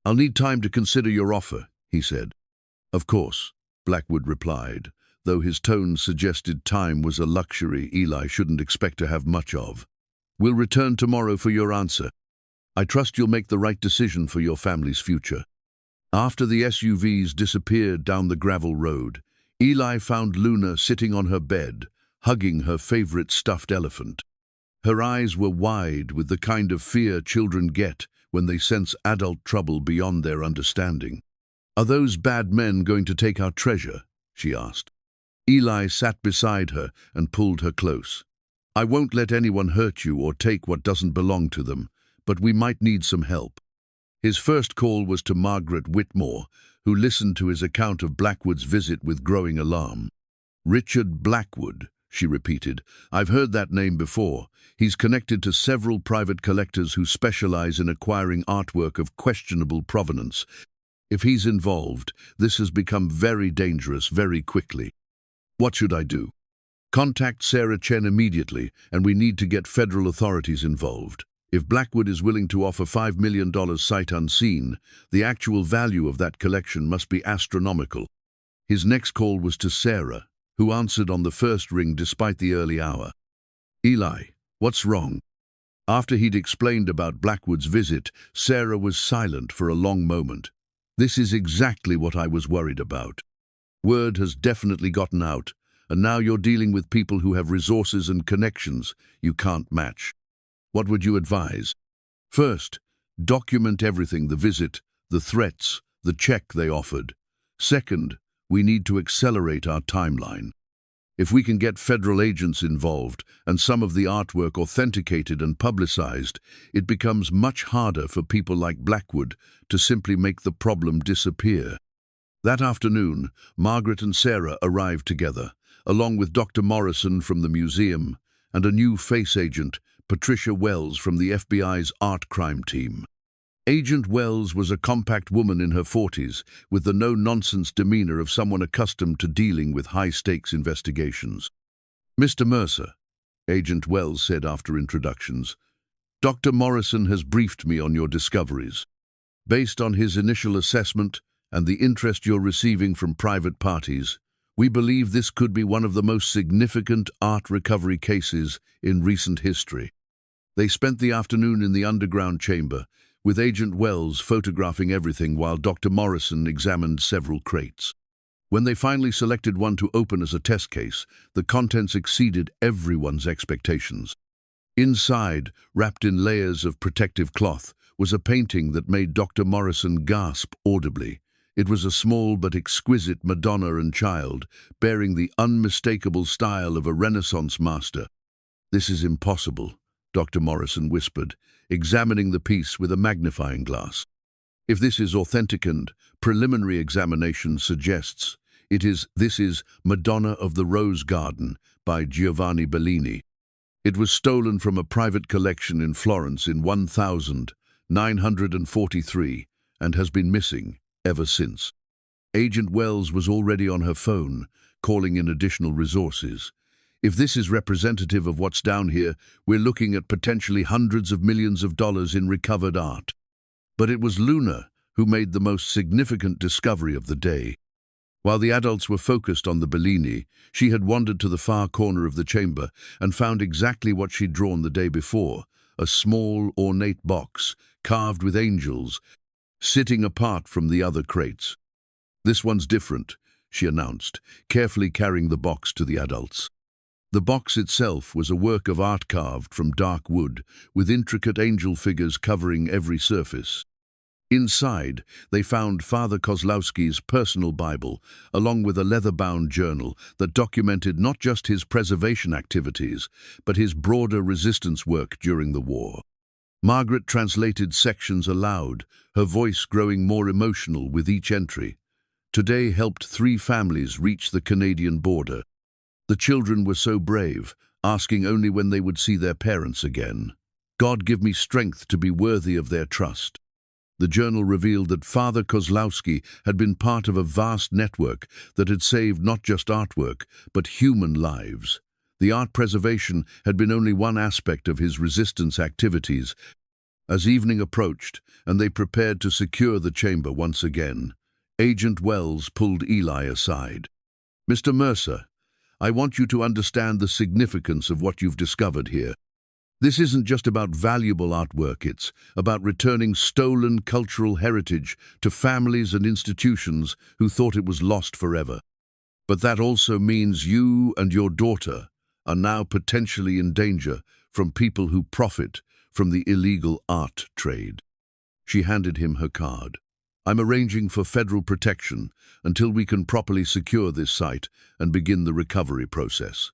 "I'll need time to consider your offer," he said. "Of course," Blackwood replied, though his tone suggested time was a luxury Eli shouldn't expect to have much of. "We'll return tomorrow for your answer. I trust you'll make the right decision for your family's future." After the SUVs disappeared down the gravel road, Eli found Luna sitting on her bed, hugging her favorite stuffed elephant. Her eyes were wide with the kind of fear children get when they sense adult trouble beyond their understanding. "Are those bad men going to take our treasure?" she asked. Eli sat beside her and pulled her close. "I won't let anyone hurt you or take what doesn't belong to them, but we might need some help." His first call was to Margaret Whitmore, who listened to his account of Blackwood's visit with growing alarm. "Richard Blackwood," she repeated. "I've heard that name before. He's connected to several private collectors who specialize in acquiring artwork of questionable provenance. If he's involved, this has become very dangerous very quickly. What should I do?" "Contact Sarah Chen immediately, and we need to get federal authorities involved. If Blackwood is willing to offer $5 million sight unseen, the actual value of that collection must be astronomical." His next call was to Sarah, who answered on the first ring despite the early hour. "Eli, what's wrong?" After he'd explained about Blackwood's visit, Sarah was silent for a long moment. "This is exactly what I was worried about. Word has definitely gotten out, and now you're dealing with people who have resources and connections you can't match. What would you advise?" "First, document everything: the visit, the threats, the check they offered. Second, we need to accelerate our timeline. If we can get federal agents involved and some of the artwork authenticated and publicized, it becomes much harder for people like Blackwood to simply make the problem disappear." That afternoon, Margaret and Sarah arrived together, along with Dr. Morrison from the museum and a new face agent, Patricia Wells, from the FBI's art crime team. Agent Wells was a compact woman in her 40s, with the no-nonsense demeanor of someone accustomed to dealing with high-stakes investigations. "Mr. Mercer," Agent Wells said after introductions, "Dr. Morrison has briefed me on your discoveries. Based on his initial assessment and the interest you're receiving from private parties, we believe this could be one of the most significant art recovery cases in recent history." They spent the afternoon in the underground chamber, with Agent Wells photographing everything while Dr. Morrison examined several crates. When they finally selected one to open as a test case, the contents exceeded everyone's expectations. Inside, wrapped in layers of protective cloth, was a painting that made Dr. Morrison gasp audibly. It was a small but exquisite Madonna and Child, bearing the unmistakable style of a Renaissance master. "This is impossible," Dr. Morrison whispered, examining the piece with a magnifying glass. "If this is authentic, and preliminary examination suggests this is Madonna of the Rose Garden by Giovanni Bellini. It was stolen from a private collection in Florence in 1943 and has been missing ever since." Agent Wells was already on her phone, calling in additional resources. "If this is representative of what's down here, we're looking at potentially hundreds of millions of dollars in recovered art." But it was Luna who made the most significant discovery of the day. While the adults were focused on the Bellini, she had wandered to the far corner of the chamber and found exactly what she'd drawn the day before: a small, ornate box, carved with angels, sitting apart from the other crates. "This one's different," she announced, carefully carrying the box to the adults. The box itself was a work of art carved from dark wood, with intricate angel figures covering every surface. Inside, they found Father Kozlowski's personal Bible, along with a leather-bound journal that documented not just his preservation activities, but his broader resistance work during the war. Margaret translated sections aloud, her voice growing more emotional with each entry. "Today helped 3 families reach the Canadian border. The children were so brave, asking only when they would see their parents again. God give me strength to be worthy of their trust." The journal revealed that Father Kozlowski had been part of a vast network that had saved not just artwork, but human lives. The art preservation had been only one aspect of his resistance activities. As evening approached, and they prepared to secure the chamber once again, Agent Wells pulled Eli aside. "Mr. Mercer, I want you to understand the significance of what you've discovered here. This isn't just about valuable artwork, it's about returning stolen cultural heritage to families and institutions who thought it was lost forever. But that also means you and your daughter are now potentially in danger from people who profit from the illegal art trade." She handed him her card. "I'm arranging for federal protection until we can properly secure this site and begin the recovery process.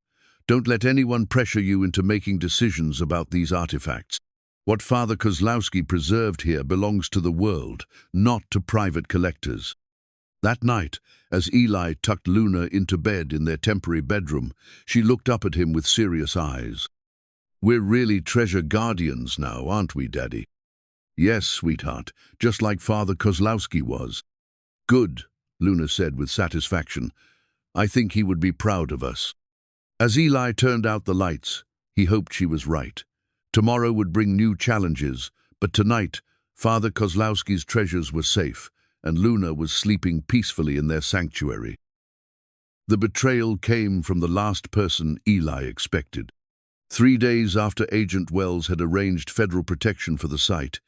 Don't let anyone pressure you into making decisions about these artifacts. What Father Kozlowski preserved here belongs to the world, not to private collectors." That night, as Eli tucked Luna into bed in their temporary bedroom, she looked up at him with serious eyes. "We're really treasure guardians now, aren't we, Daddy?" "Yes, sweetheart, just like Father Kozlowski was." "Good," Luna said with satisfaction. "I think he would be proud of us." As Eli turned out the lights, he hoped she was right. Tomorrow would bring new challenges, but tonight, Father Kozlowski's treasures were safe, and Luna was sleeping peacefully in their sanctuary. The betrayal came from the last person Eli expected. 3 days after Agent Wells had arranged federal protection for the site,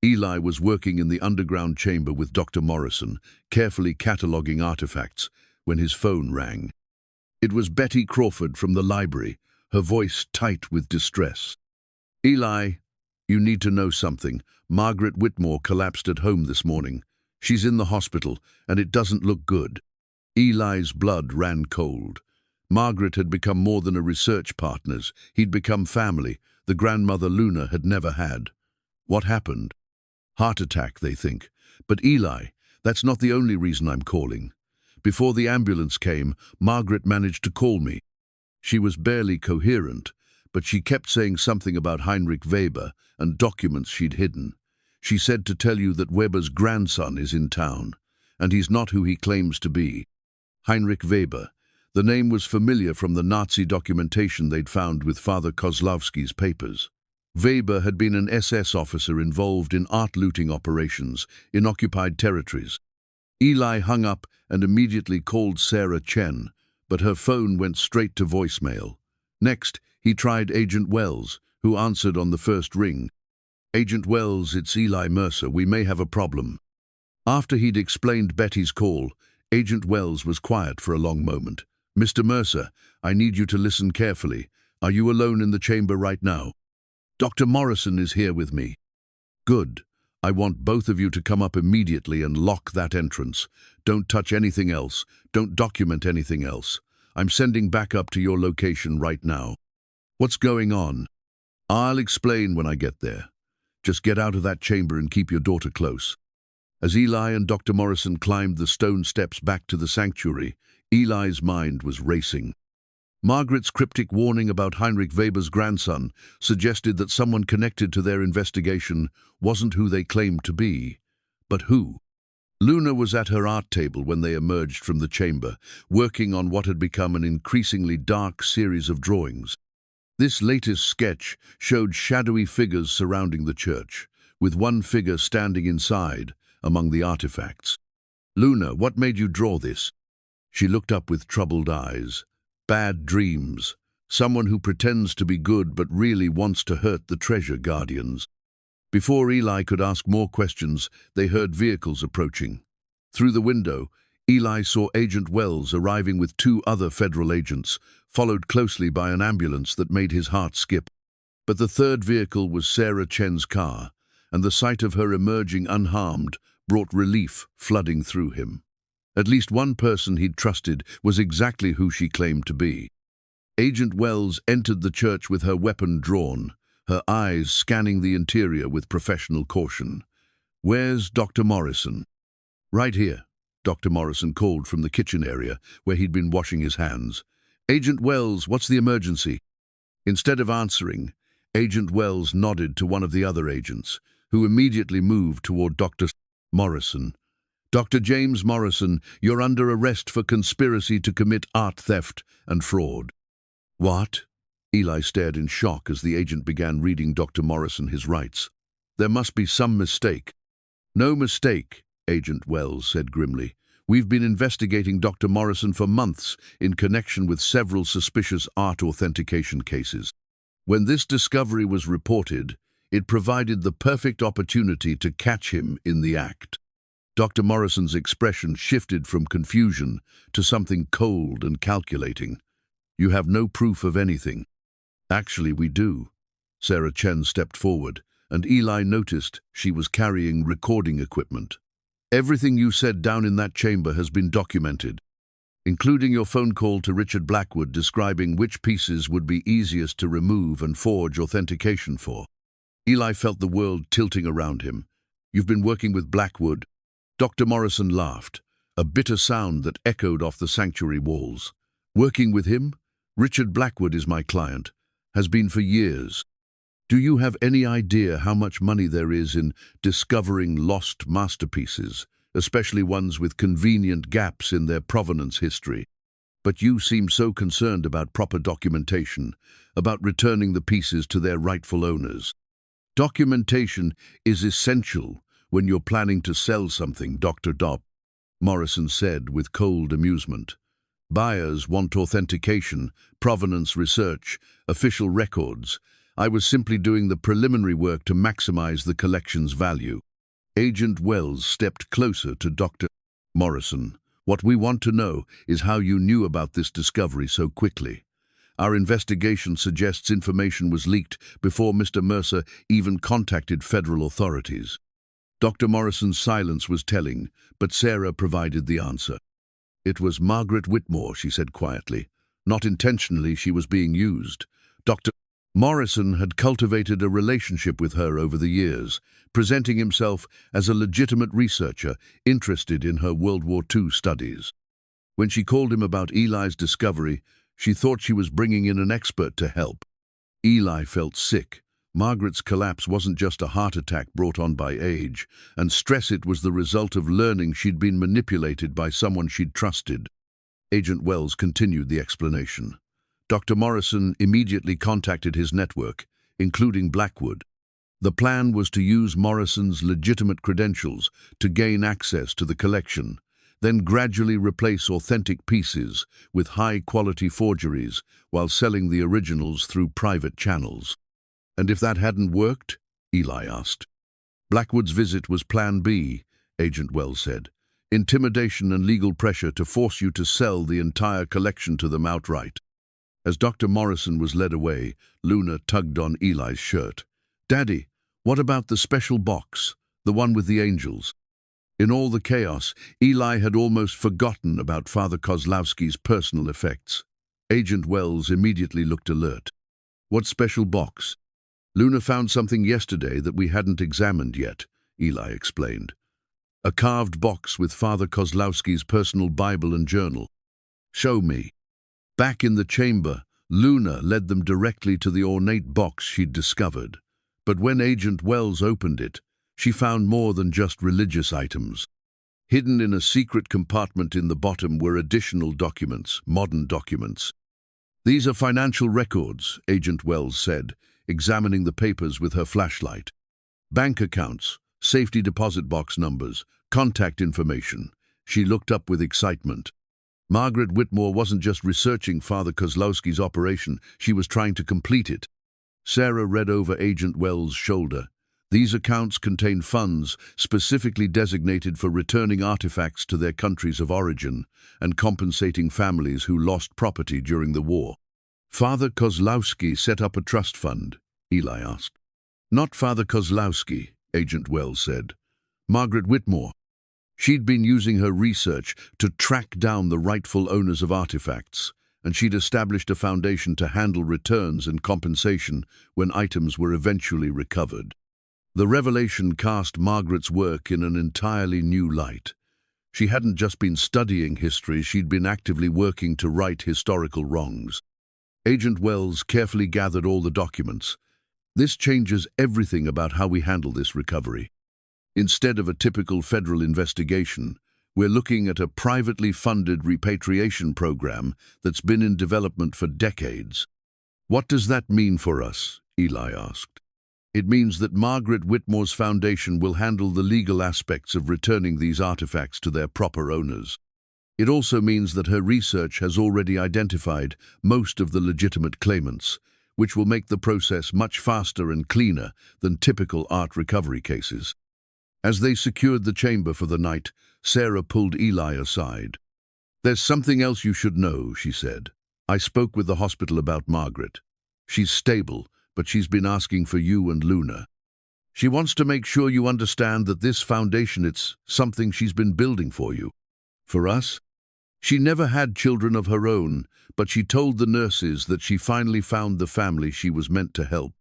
Eli was working in the underground chamber with Dr. Morrison, carefully cataloguing artifacts, when his phone rang. It was Betty Crawford from the library, her voice tight with distress. "Eli, you need to know something. Margaret Whitmore collapsed at home this morning. She's in the hospital, and it doesn't look good." Eli's blood ran cold. Margaret had become more than a research partner. He'd become family, the grandmother Luna had never had. "What happened?" "Heart attack, they think. But Eli, that's not the only reason I'm calling. Before the ambulance came, Margaret managed to call me. She was barely coherent, but she kept saying something about Heinrich Weber and documents she'd hidden. She said to tell you that Weber's grandson is in town, and he's not who he claims to be." Heinrich Weber. The name was familiar from the Nazi documentation they'd found with Father Kozlowski's papers. Weber had been an SS officer involved in art-looting operations in occupied territories. Eli hung up and immediately called Sarah Chen, but her phone went straight to voicemail. Next, he tried Agent Wells, who answered on the first ring. "Agent Wells, it's Eli Mercer. We may have a problem." After he'd explained Betty's call, Agent Wells was quiet for a long moment. "Mr. Mercer, I need you to listen carefully. Are you alone in the chamber right now?" "Dr. Morrison is here with me." "Good. I want both of you to come up immediately and lock that entrance. Don't touch anything else. Don't document anything else. I'm sending backup to your location right now." "What's going on?" "I'll explain when I get there. Just get out of that chamber and keep your daughter close." As Eli and Dr. Morrison climbed the stone steps back to the sanctuary, Eli's mind was racing. Margaret's cryptic warning about Heinrich Weber's grandson suggested that someone connected to their investigation wasn't who they claimed to be. But who? Luna was at her art table when they emerged from the chamber, working on what had become an increasingly dark series of drawings. This latest sketch showed shadowy figures surrounding the church, with one figure standing inside, among the artifacts. "Luna, what made you draw this?" She looked up with troubled eyes. "Bad dreams. Someone who pretends to be good but really wants to hurt the treasure guardians." Before Eli could ask more questions, they heard vehicles approaching. Through the window, Eli saw Agent Wells arriving with 2 other federal agents, followed closely by an ambulance that made his heart skip. But the third vehicle was Sarah Chen's car, and the sight of her emerging unharmed brought relief flooding through him. At least one person he'd trusted was exactly who she claimed to be. Agent Wells entered the church with her weapon drawn, her eyes scanning the interior with professional caution. "Where's Dr. Morrison?" "Right here," Dr. Morrison called from the kitchen area, where he'd been washing his hands. "Agent Wells, what's the emergency?" Instead of answering, Agent Wells nodded to one of the other agents, who immediately moved toward Dr. Morrison. "Dr. James Morrison, you're under arrest for conspiracy to commit art theft and fraud." "What?" Eli stared in shock as the agent began reading Dr. Morrison his rights. "There must be some mistake." "No mistake," Agent Wells said grimly. "We've been investigating Dr. Morrison for months in connection with several suspicious art authentication cases. When this discovery was reported, it provided the perfect opportunity to catch him in the act." Dr. Morrison's expression shifted from confusion to something cold and calculating. "You have no proof of anything." "Actually, we do." Sarah Chen stepped forward, and Eli noticed she was carrying recording equipment. "Everything you said down in that chamber has been documented, including your phone call to Richard Blackwood describing which pieces would be easiest to remove and forge authentication for." Eli felt the world tilting around him. "You've been working with Blackwood?" Dr. Morrison laughed, a bitter sound that echoed off the sanctuary walls. "Working with him? Richard Blackwood is my client, has been for years. Do you have any idea how much money there is in discovering lost masterpieces, especially ones with convenient gaps in their provenance history? But you seem so concerned about proper documentation, about returning the pieces to their rightful owners." "Documentation is essential when you're planning to sell something, Dr. Dopp," Morrison said with cold amusement. "Buyers want authentication, provenance research, official records. I was simply doing the preliminary work to maximize the collection's value." Agent Wells stepped closer to Dr. Morrison. "What we want to know is how you knew about this discovery so quickly. Our investigation suggests information was leaked before Mr. Mercer even contacted federal authorities." Dr. Morrison's silence was telling, but Sarah provided the answer. "It was Margaret Whitmore," she said quietly. "Not intentionally, she was being used. Dr. Morrison had cultivated a relationship with her over the years, presenting himself as a legitimate researcher interested in her World War II studies. When she called him about Eli's discovery, she thought she was bringing in an expert to help." Eli felt sick. Margaret's collapse wasn't just a heart attack brought on by age, and stress it was the result of learning she'd been manipulated by someone she'd trusted. Agent Wells continued the explanation. Dr. Morrison immediately contacted his network, including Blackwood. The plan was to use Morrison's legitimate credentials to gain access to the collection, then gradually replace authentic pieces with high-quality forgeries while selling the originals through private channels. "And if that hadn't worked?" Eli asked. "Blackwood's visit was Plan B," Agent Wells said. intimidation and legal pressure to force you to sell the entire collection to them outright. As Dr. Morrison was led away, Luna tugged on Eli's shirt. "Daddy, what about the special box, the one with the angels?" In all the chaos, Eli had almost forgotten about Father Kozlowski's personal effects. Agent Wells immediately looked alert. "What special box?" "Luna found something yesterday that we hadn't examined yet," Eli explained. "A carved box with Father Kozlowski's personal Bible and journal." "Show me." Back in the chamber, Luna led them directly to the ornate box she'd discovered. But when Agent Wells opened it, she found more than just religious items. Hidden in a secret compartment in the bottom were additional documents, modern documents. "These are financial records," Agent Wells said, examining the papers with her flashlight. "Bank accounts, safety deposit box numbers, contact information." She looked up with excitement. Margaret Whitmore wasn't just researching Father Kozlowski's operation, she was trying to complete it. Sarah read over Agent Wells' shoulder. "These accounts contain funds specifically designated for returning artifacts to their countries of origin and compensating families who lost property during the war." "Father Kozlowski set up a trust fund?" Eli asked. "Not Father Kozlowski," Agent Wells said. "Margaret Whitmore. She'd been using her research to track down the rightful owners of artifacts, and she'd established a foundation to handle returns and compensation when items were eventually recovered." The revelation cast Margaret's work in an entirely new light. She hadn't just been studying history, she'd been actively working to right historical wrongs. Agent Wells carefully gathered all the documents. "This changes everything about how we handle this recovery. Instead of a typical federal investigation, we're looking at a privately funded repatriation program that's been in development for decades." "What does that mean for us?" Eli asked. "It means that Margaret Whitmore's foundation will handle the legal aspects of returning these artifacts to their proper owners. It also means that her research has already identified most of the legitimate claimants, which will make the process much faster and cleaner than typical art recovery cases." As they secured the chamber for the night, Sarah pulled Eli aside. "There's something else you should know," she said. "I spoke with the hospital about Margaret. She's stable, but she's been asking for you and Luna. She wants to make sure you understand that this foundation, it's something she's been building for you. For us? She never had children of her own, but she told the nurses that she finally found the family she was meant to help.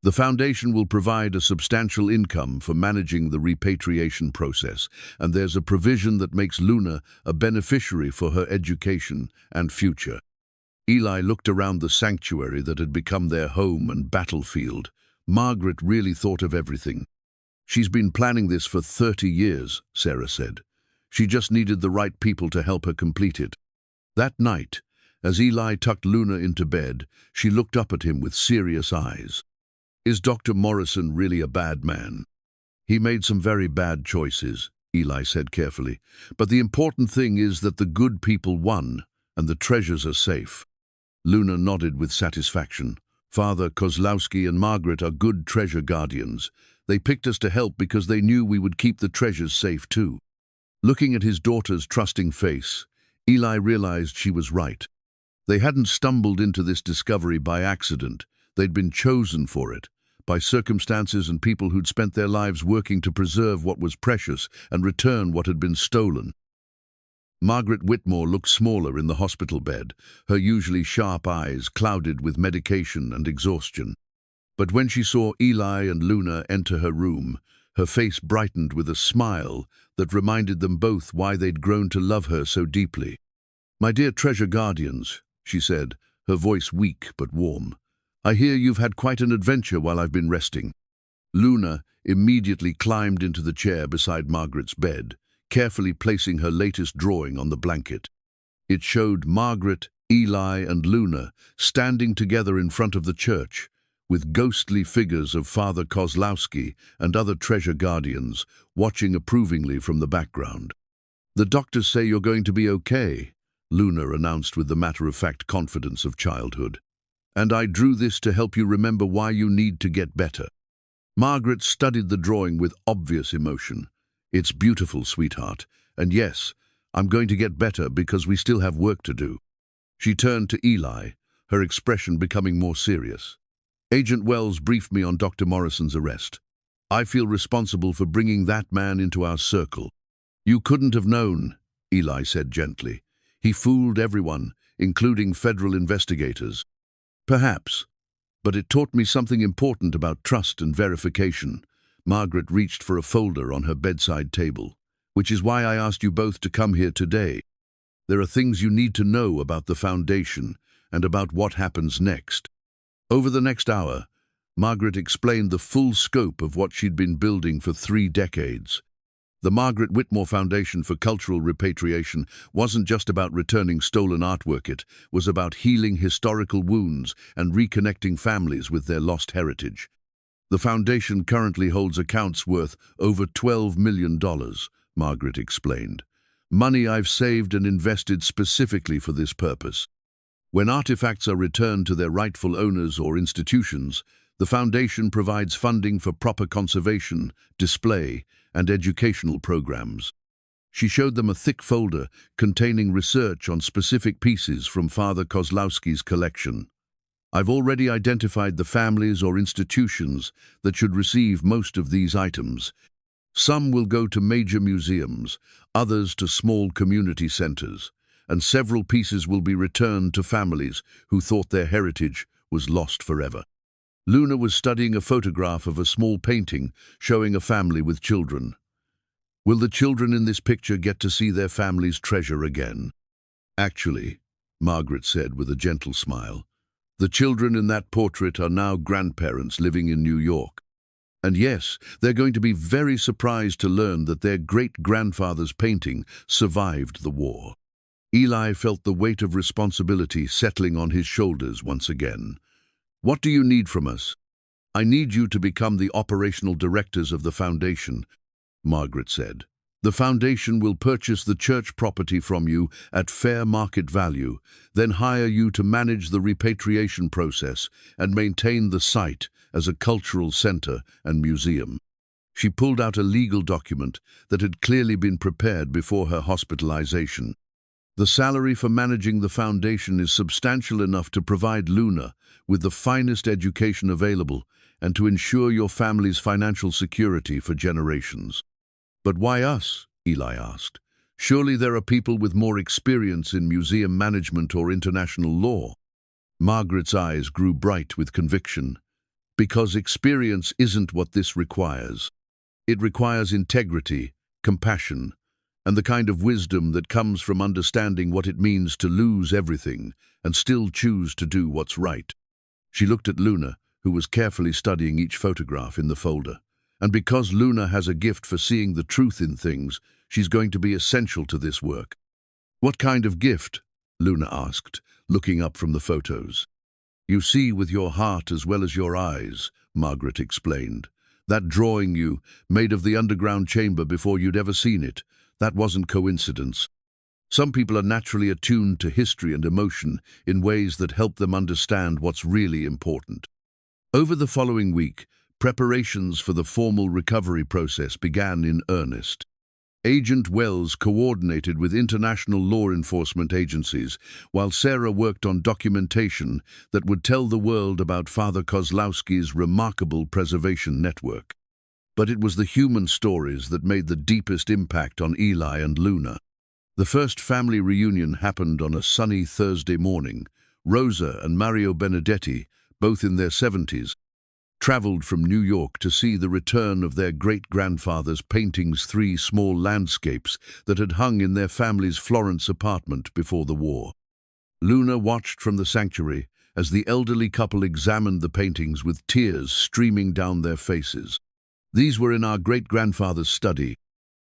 The foundation will provide a substantial income for managing the repatriation process, and there's a provision that makes Luna a beneficiary for her education and future." Eli looked around the sanctuary that had become their home and battlefield. Margaret really thought of everything. "She's been planning this for 30 years, Sarah said. She just needed the right people to help her complete it." That night, as Eli tucked Luna into bed, she looked up at him with serious eyes. "Is Dr. Morrison really a bad man?" "He made some very bad choices," Eli said carefully, "but the important thing is that the good people won and the treasures are safe." Luna nodded with satisfaction. "Father Kozlowski and Margaret are good treasure guardians. They picked us to help because they knew we would keep the treasures safe too." Looking at his daughter's trusting face, Eli realized she was right. They hadn't stumbled into this discovery by accident. They'd been chosen for it, by circumstances and people who'd spent their lives working to preserve what was precious and return what had been stolen. Margaret Whitmore looked smaller in the hospital bed, her usually sharp eyes clouded with medication and exhaustion. But when she saw Eli and Luna enter her room, her face brightened with a smile that reminded them both why they'd grown to love her so deeply. "My dear treasure guardians," she said, her voice weak but warm, "I hear you've had quite an adventure while I've been resting." Luna immediately climbed into the chair beside Margaret's bed, carefully placing her latest drawing on the blanket. It showed Margaret, Eli, and Luna standing together in front of the church, with ghostly figures of Father Kozlowski and other treasure guardians watching approvingly from the background. "The doctors say you're going to be okay," Luna announced with the matter-of-fact confidence of childhood. "And I drew this to help you remember why you need to get better." Margaret studied the drawing with obvious emotion. "It's beautiful, sweetheart, And yes, I'm going to get better because we still have work to do." She turned to Eli, her expression becoming more serious. "Agent Wells briefed me on Dr. Morrison's arrest. I feel responsible for bringing that man into our circle." "You couldn't have known," Eli said gently. "He fooled everyone, including federal investigators." "Perhaps, but it taught me something important about trust and verification." Margaret reached for a folder on her bedside table. "Which is why I asked you both to come here today. There are things you need to know about the Foundation and about what happens next." Over the next hour, Margaret explained the full scope of what she'd been building for 3 decades. The Margaret Whitmore Foundation for Cultural Repatriation wasn't just about returning stolen artwork, it was about healing historical wounds and reconnecting families with their lost heritage. The foundation currently holds accounts worth over $12 million, Margaret explained. "Money I've saved and invested specifically for this purpose." When artifacts are returned to their rightful owners or institutions, the foundation provides funding for proper conservation, display, and educational programs. She showed them a thick folder containing research on specific pieces from Father Kozlowski's collection. "I've already identified the families or institutions that should receive most of these items. Some will go to major museums, others to small community centers, and several pieces will be returned to families who thought their heritage was lost forever." Luna was studying a photograph of a small painting showing a family with children. "Will the children in this picture get to see their family's treasure again?" "Actually," Margaret said with a gentle smile, "the children in that portrait are now grandparents living in New York. And yes, they're going to be very surprised to learn that their great-grandfather's painting survived the war." Eli felt the weight of responsibility settling on his shoulders once again. "What do you need from us?" "I need you to become the operational directors of the foundation," Margaret said. "The foundation will purchase the church property from you at fair market value, then hire you to manage the repatriation process and maintain the site as a cultural center and museum." She pulled out a legal document that had clearly been prepared before her hospitalization. "The salary for managing the foundation is substantial enough to provide Luna with the finest education available and to ensure your family's financial security for generations." "But why us?" Eli asked. "Surely there are people with more experience in museum management or international law." Margaret's eyes grew bright with conviction. "Because experience isn't what this requires. It requires integrity, compassion, and the kind of wisdom that comes from understanding what it means to lose everything and still choose to do what's right." She looked at Luna, who was carefully studying each photograph in the folder. "And because Luna has a gift for seeing the truth in things, she's going to be essential to this work." "What kind of gift?" Luna asked, looking up from the photos. "You see with your heart as well as your eyes," Margaret explained. "That drawing you made of the underground chamber before you'd ever seen it, that wasn't coincidence. Some people are naturally attuned to history and emotion in ways that help them understand what's really important." Over the following week, preparations for the formal recovery process began in earnest. Agent Wells coordinated with international law enforcement agencies, while Sarah worked on documentation that would tell the world about Father Kozlowski's remarkable preservation network. But it was the human stories that made the deepest impact on Eli and Luna. The first family reunion happened on a sunny Thursday morning. Rosa and Mario Benedetti, both in their 70s, traveled from New York to see the return of their great-grandfather's paintings, 3 small landscapes that had hung in their family's Florence apartment before the war. Luna watched from the sanctuary as the elderly couple examined the paintings with tears streaming down their faces. "These were in our great-grandfather's study,"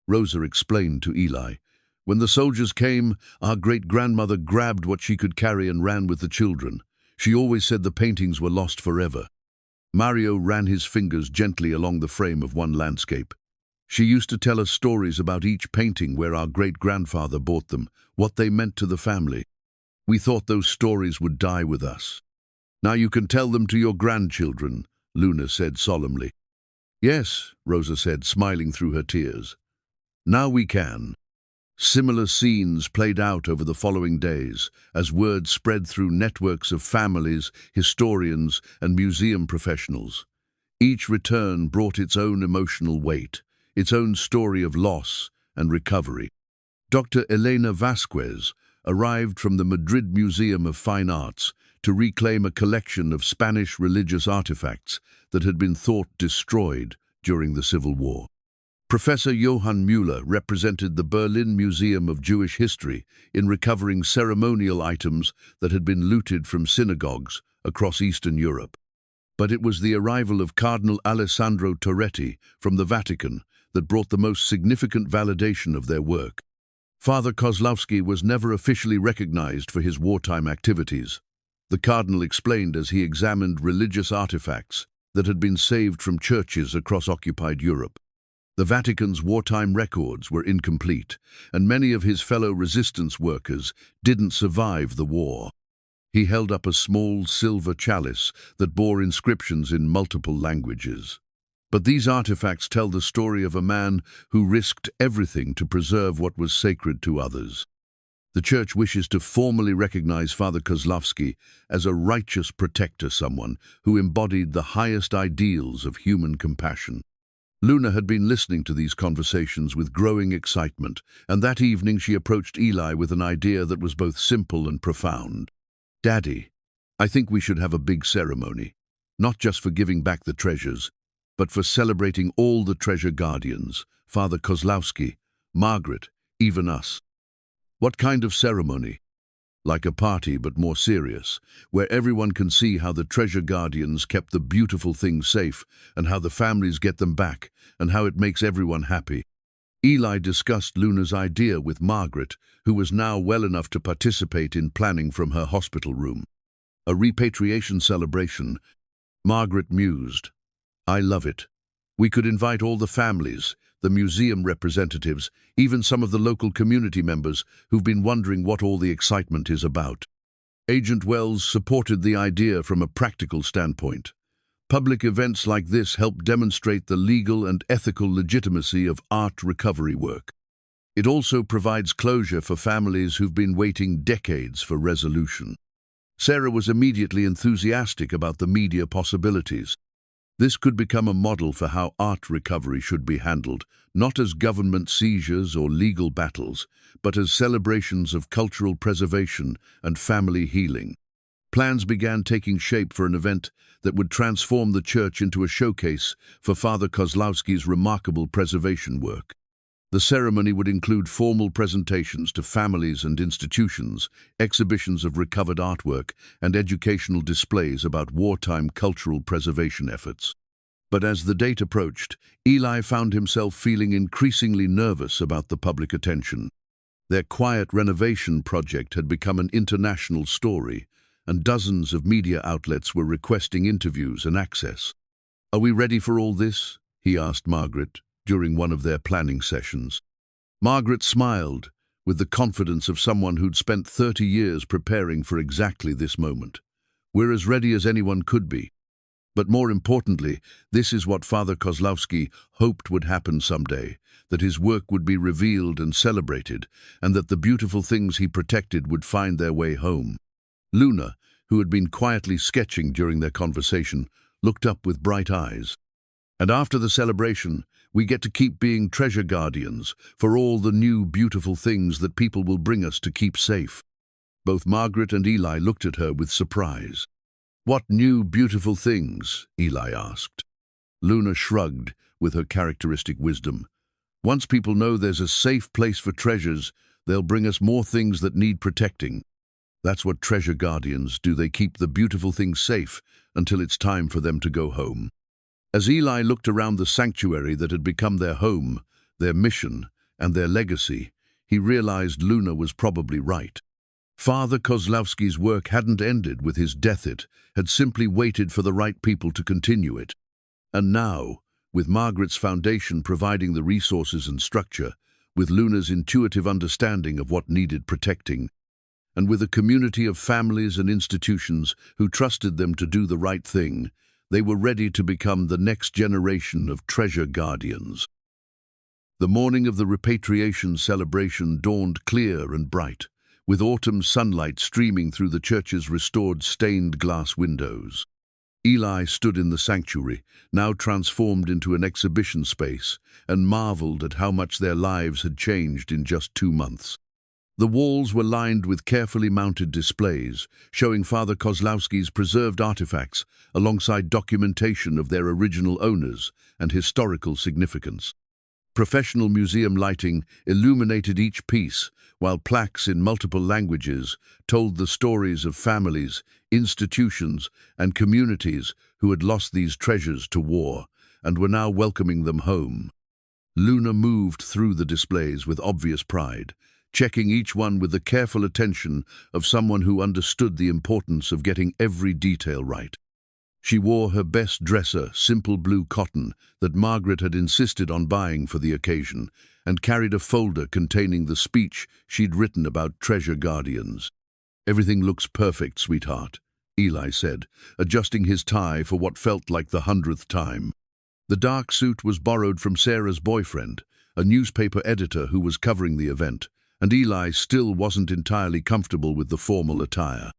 Rosa explained to Eli. "When the soldiers came, our great-grandmother grabbed what she could carry and ran with the children. She always said the paintings were lost forever." Mario ran his fingers gently along the frame of one landscape. "She used to tell us stories about each painting, where our great-grandfather bought them, what they meant to the family. We thought those stories would die with us." "Now you can tell them to your grandchildren," Luna said solemnly. "Yes," Rosa said, smiling through her tears. "Now we can." Similar scenes played out over the following days, as word spread through networks of families, historians, and museum professionals. Each return brought its own emotional weight, its own story of loss and recovery. Dr. Elena Vasquez arrived from the Madrid Museum of Fine Arts to reclaim a collection of Spanish religious artifacts that had been thought destroyed during the Civil War. Professor Johann Müller represented the Berlin Museum of Jewish History in recovering ceremonial items that had been looted from synagogues across Eastern Europe. But it was the arrival of Cardinal Alessandro Torretti from the Vatican that brought the most significant validation of their work. Father Kozlowski was never officially recognized for his wartime activities. The cardinal explained as he examined religious artifacts that had been saved from churches across occupied Europe. The Vatican's wartime records were incomplete, and many of his fellow resistance workers didn't survive the war. He held up a small silver chalice that bore inscriptions in multiple languages. But these artifacts tell the story of a man who risked everything to preserve what was sacred to others. The Church wishes to formally recognize Father Kozlowski as a righteous protector, someone who embodied the highest ideals of human compassion. Luna had been listening to these conversations with growing excitement, and that evening she approached Eli with an idea that was both simple and profound. "Daddy, I think we should have a big ceremony, not just for giving back the treasures, but for celebrating all the treasure guardians, Father Kozlowski, Margaret, even us." "What kind of ceremony?" "Like a party, but more serious, where everyone can see how the treasure guardians kept the beautiful things safe, and how the families get them back, and how it makes everyone happy." Eli discussed Luna's idea with Margaret, who was now well enough to participate in planning from her hospital room. "A repatriation celebration," Margaret mused. "I love it. We could invite all the families, the museum representatives, even some of the local community members who've been wondering what all the excitement is about." Agent Wells supported the idea from a practical standpoint. Public events like this help demonstrate the legal and ethical legitimacy of art recovery work. It also provides closure for families who've been waiting decades for resolution. Sarah was immediately enthusiastic about the media possibilities. This could become a model for how art recovery should be handled, not as government seizures or legal battles, but as celebrations of cultural preservation and family healing. Plans began taking shape for an event that would transform the church into a showcase for Father Kozlowski's remarkable preservation work. The ceremony would include formal presentations to families and institutions, exhibitions of recovered artwork, and educational displays about wartime cultural preservation efforts. But as the date approached, Eli found himself feeling increasingly nervous about the public attention. Their quiet renovation project had become an international story, and dozens of media outlets were requesting interviews and access. "Are we ready for all this?" he asked Margaret during one of their planning sessions. Margaret smiled, with the confidence of someone who'd spent 30 years preparing for exactly this moment. "We're as ready as anyone could be. But more importantly, this is what Father Kozlowski hoped would happen someday, that his work would be revealed and celebrated, and that the beautiful things he protected would find their way home." Luna, who had been quietly sketching during their conversation, looked up with bright eyes. "And after the celebration, we get to keep being treasure guardians for all the new beautiful things that people will bring us to keep safe." Both Margaret and Eli looked at her with surprise. "What new beautiful things?" Eli asked. Luna shrugged with her characteristic wisdom. "Once people know there's a safe place for treasures, they'll bring us more things that need protecting. That's what treasure guardians do. They keep the beautiful things safe until it's time for them to go home." As Eli looked around the sanctuary that had become their home, their mission, and their legacy, he realized Luna was probably right. Father Kozlowski's work hadn't ended with his death, it had simply waited for the right people to continue it. And now, with Margaret's foundation providing the resources and structure, with Luna's intuitive understanding of what needed protecting, and with a community of families and institutions who trusted them to do the right thing, they were ready to become the next generation of treasure guardians. The morning of the Repatriation celebration dawned clear and bright, with autumn sunlight streaming through the church's restored stained glass windows. Eli stood in the sanctuary, now transformed into an exhibition space, and marveled at how much their lives had changed in just 2 months. The walls were lined with carefully mounted displays, showing Father Kozlowski's preserved artifacts alongside documentation of their original owners and historical significance. Professional museum lighting illuminated each piece, while plaques in multiple languages told the stories of families, institutions, and communities who had lost these treasures to war and were now welcoming them home. Luna moved through the displays with obvious pride, checking each one with the careful attention of someone who understood the importance of getting every detail right. She wore her best dresser, simple blue cotton, that Margaret had insisted on buying for the occasion, and carried a folder containing the speech she'd written about treasure guardians. "Everything looks perfect, sweetheart," Eli said, adjusting his tie for what felt like the 100th time. The dark suit was borrowed from Sarah's boyfriend, a newspaper editor who was covering the event, and Eli still wasn't entirely comfortable with the formal attire.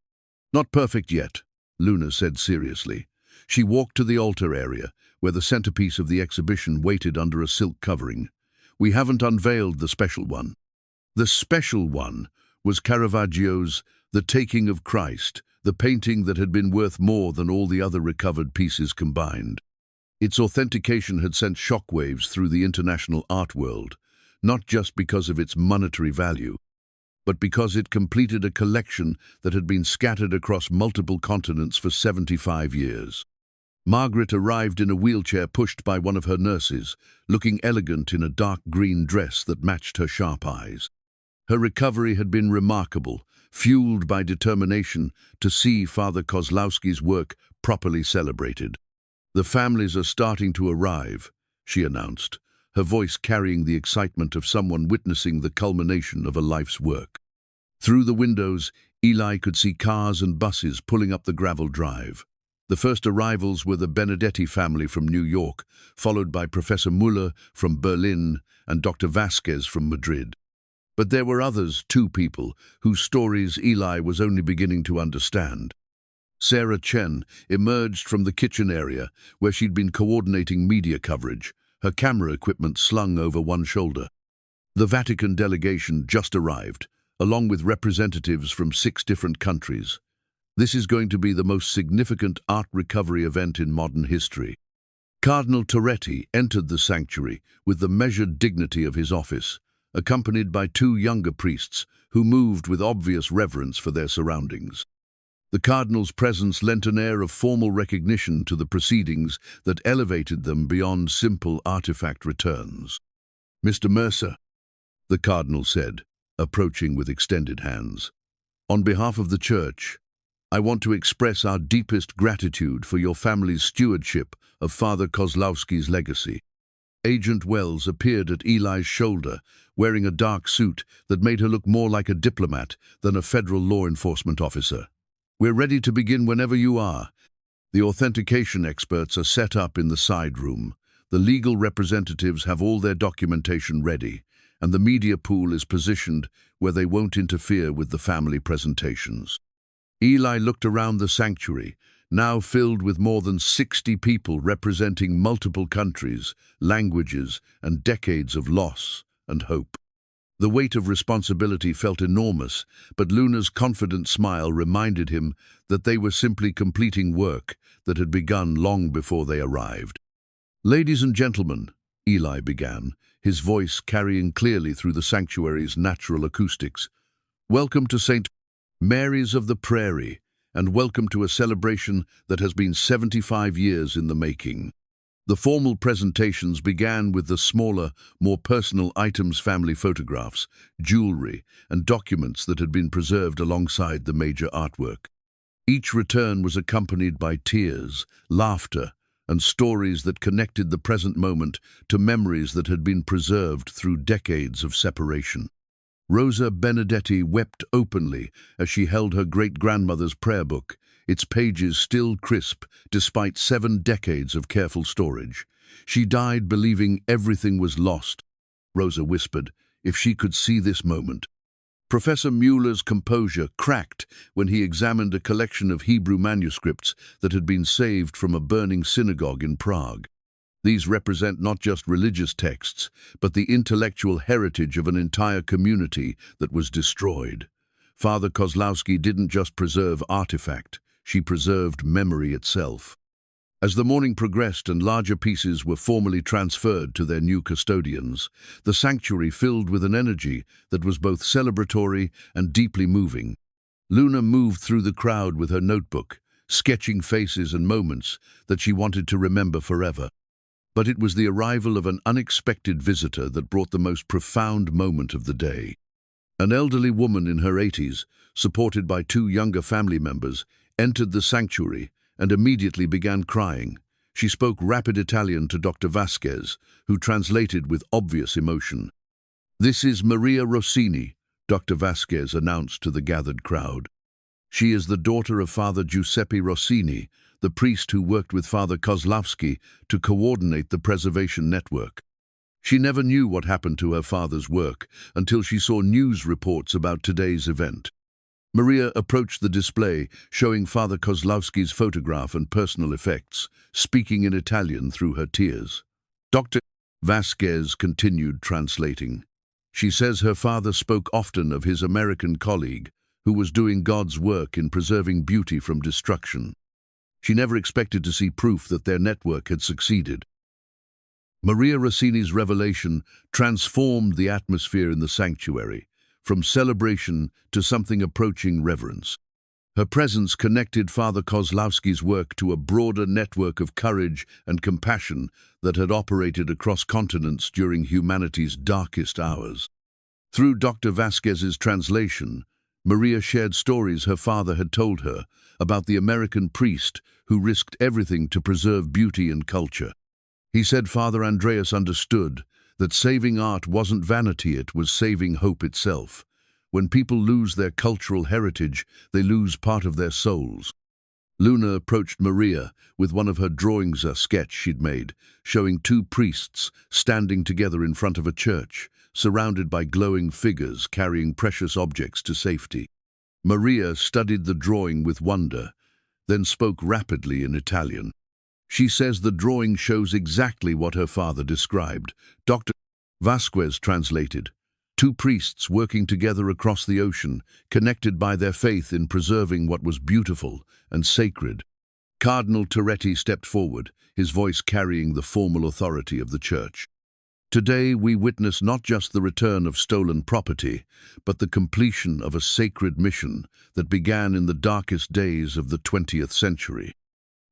"Not perfect yet," Luna said seriously. She walked to the altar area, where the centerpiece of the exhibition waited under a silk covering. "We haven't unveiled the special one." The special one was Caravaggio's The Taking of Christ, the painting that had been worth more than all the other recovered pieces combined. Its authentication had sent shockwaves through the international art world, not just because of its monetary value, but because it completed a collection that had been scattered across multiple continents for 75 years. Margaret arrived in a wheelchair pushed by one of her nurses, looking elegant in a dark green dress that matched her sharp eyes. Her recovery had been remarkable, fueled by determination to see Father Kozlowski's work properly celebrated. "The families are starting to arrive," she announced, her voice carrying the excitement of someone witnessing the culmination of a life's work. Through the windows, Eli could see cars and buses pulling up the gravel drive. The first arrivals were the Benedetti family from New York, followed by Professor Muller from Berlin and Dr. Vasquez from Madrid. But there were others, 2 people, whose stories Eli was only beginning to understand. Sarah Chen emerged from the kitchen area, where she'd been coordinating media coverage, her camera equipment slung over one shoulder. The Vatican delegation just arrived, along with representatives from 6 different countries. This is going to be the most significant art recovery event in modern history. Cardinal Toretti entered the sanctuary with the measured dignity of his office, accompanied by 2 younger priests who moved with obvious reverence for their surroundings. The cardinal's presence lent an air of formal recognition to the proceedings that elevated them beyond simple artifact returns. "Mr. Mercer," the cardinal said, approaching with extended hands, "on behalf of the Church, I want to express our deepest gratitude for your family's stewardship of Father Kozlowski's legacy." Agent Wells appeared at Eli's shoulder, wearing a dark suit that made her look more like a diplomat than a federal law enforcement officer. "We're ready to begin whenever you are." The authentication experts are set up in the side room. The legal representatives have all their documentation ready, and the media pool is positioned where they won't interfere with the family presentations. Eli looked around the sanctuary, now filled with more than 60 people representing multiple countries, languages, and decades of loss and hope. The weight of responsibility felt enormous, but Luna's confident smile reminded him that they were simply completing work that had begun long before they arrived. "Ladies and gentlemen," Eli began, his voice carrying clearly through the sanctuary's natural acoustics, "welcome to St. Mary's of the Prairie, and welcome to a celebration that has been 75 years in the making." The formal presentations began with the smaller, more personal items, family photographs, jewelry, and documents that had been preserved alongside the major artwork. Each return was accompanied by tears, laughter, and stories that connected the present moment to memories that had been preserved through decades of separation. Rosa Benedetti wept openly as she held her great-grandmother's prayer book, its pages still crisp despite 7 decades of careful storage. She died believing everything was lost, Rosa whispered, if she could see this moment. Professor Mueller's composure cracked when he examined a collection of Hebrew manuscripts that had been saved from a burning synagogue in Prague. These represent not just religious texts, but the intellectual heritage of an entire community that was destroyed. Father Kozlowski didn't just preserve artifact, she preserved memory itself. As the morning progressed and larger pieces were formally transferred to their new custodians, the sanctuary filled with an energy that was both celebratory and deeply moving. Luna moved through the crowd with her notebook, sketching faces and moments that she wanted to remember forever. But it was the arrival of an unexpected visitor that brought the most profound moment of the day. An elderly woman in her 80s, supported by two younger family members, entered the sanctuary and immediately began crying. She spoke rapid Italian to Dr. Vasquez, who translated with obvious emotion. "This is Maria Rossini," Dr. Vasquez announced to the gathered crowd. "She is the daughter of Father Giuseppe Rossini, the priest who worked with Father Kozlowski to coordinate the preservation network. She never knew what happened to her father's work until she saw news reports about today's event." Maria approached the display, showing Father Kozlowski's photograph and personal effects, speaking in Italian through her tears. Dr. Vasquez continued translating. "She says her father spoke often of his American colleague, who was doing God's work in preserving beauty from destruction. She never expected to see proof that their network had succeeded." Maria Rossini's revelation transformed the atmosphere in the sanctuary, from celebration to something approaching reverence. Her presence connected Father Kozlowski's work to a broader network of courage and compassion that had operated across continents during humanity's darkest hours. Through Dr. Vasquez's translation, Maria shared stories her father had told her about the American priest who risked everything to preserve beauty and culture. He said Father Andreas understood that saving art wasn't vanity, it was saving hope itself. When people lose their cultural heritage, they lose part of their souls. Luna approached Maria with one of her drawings, a sketch she'd made, showing two priests standing together in front of a church, surrounded by glowing figures carrying precious objects to safety. Maria studied the drawing with wonder, then spoke rapidly in Italian. She says the drawing shows exactly what her father described. Dr. Vasquez translated. Two priests working together across the ocean, connected by their faith in preserving what was beautiful and sacred. Cardinal Toretti stepped forward, his voice carrying the formal authority of the church. "Today we witness not just the return of stolen property, but the completion of a sacred mission that began in the darkest days of the 20th century.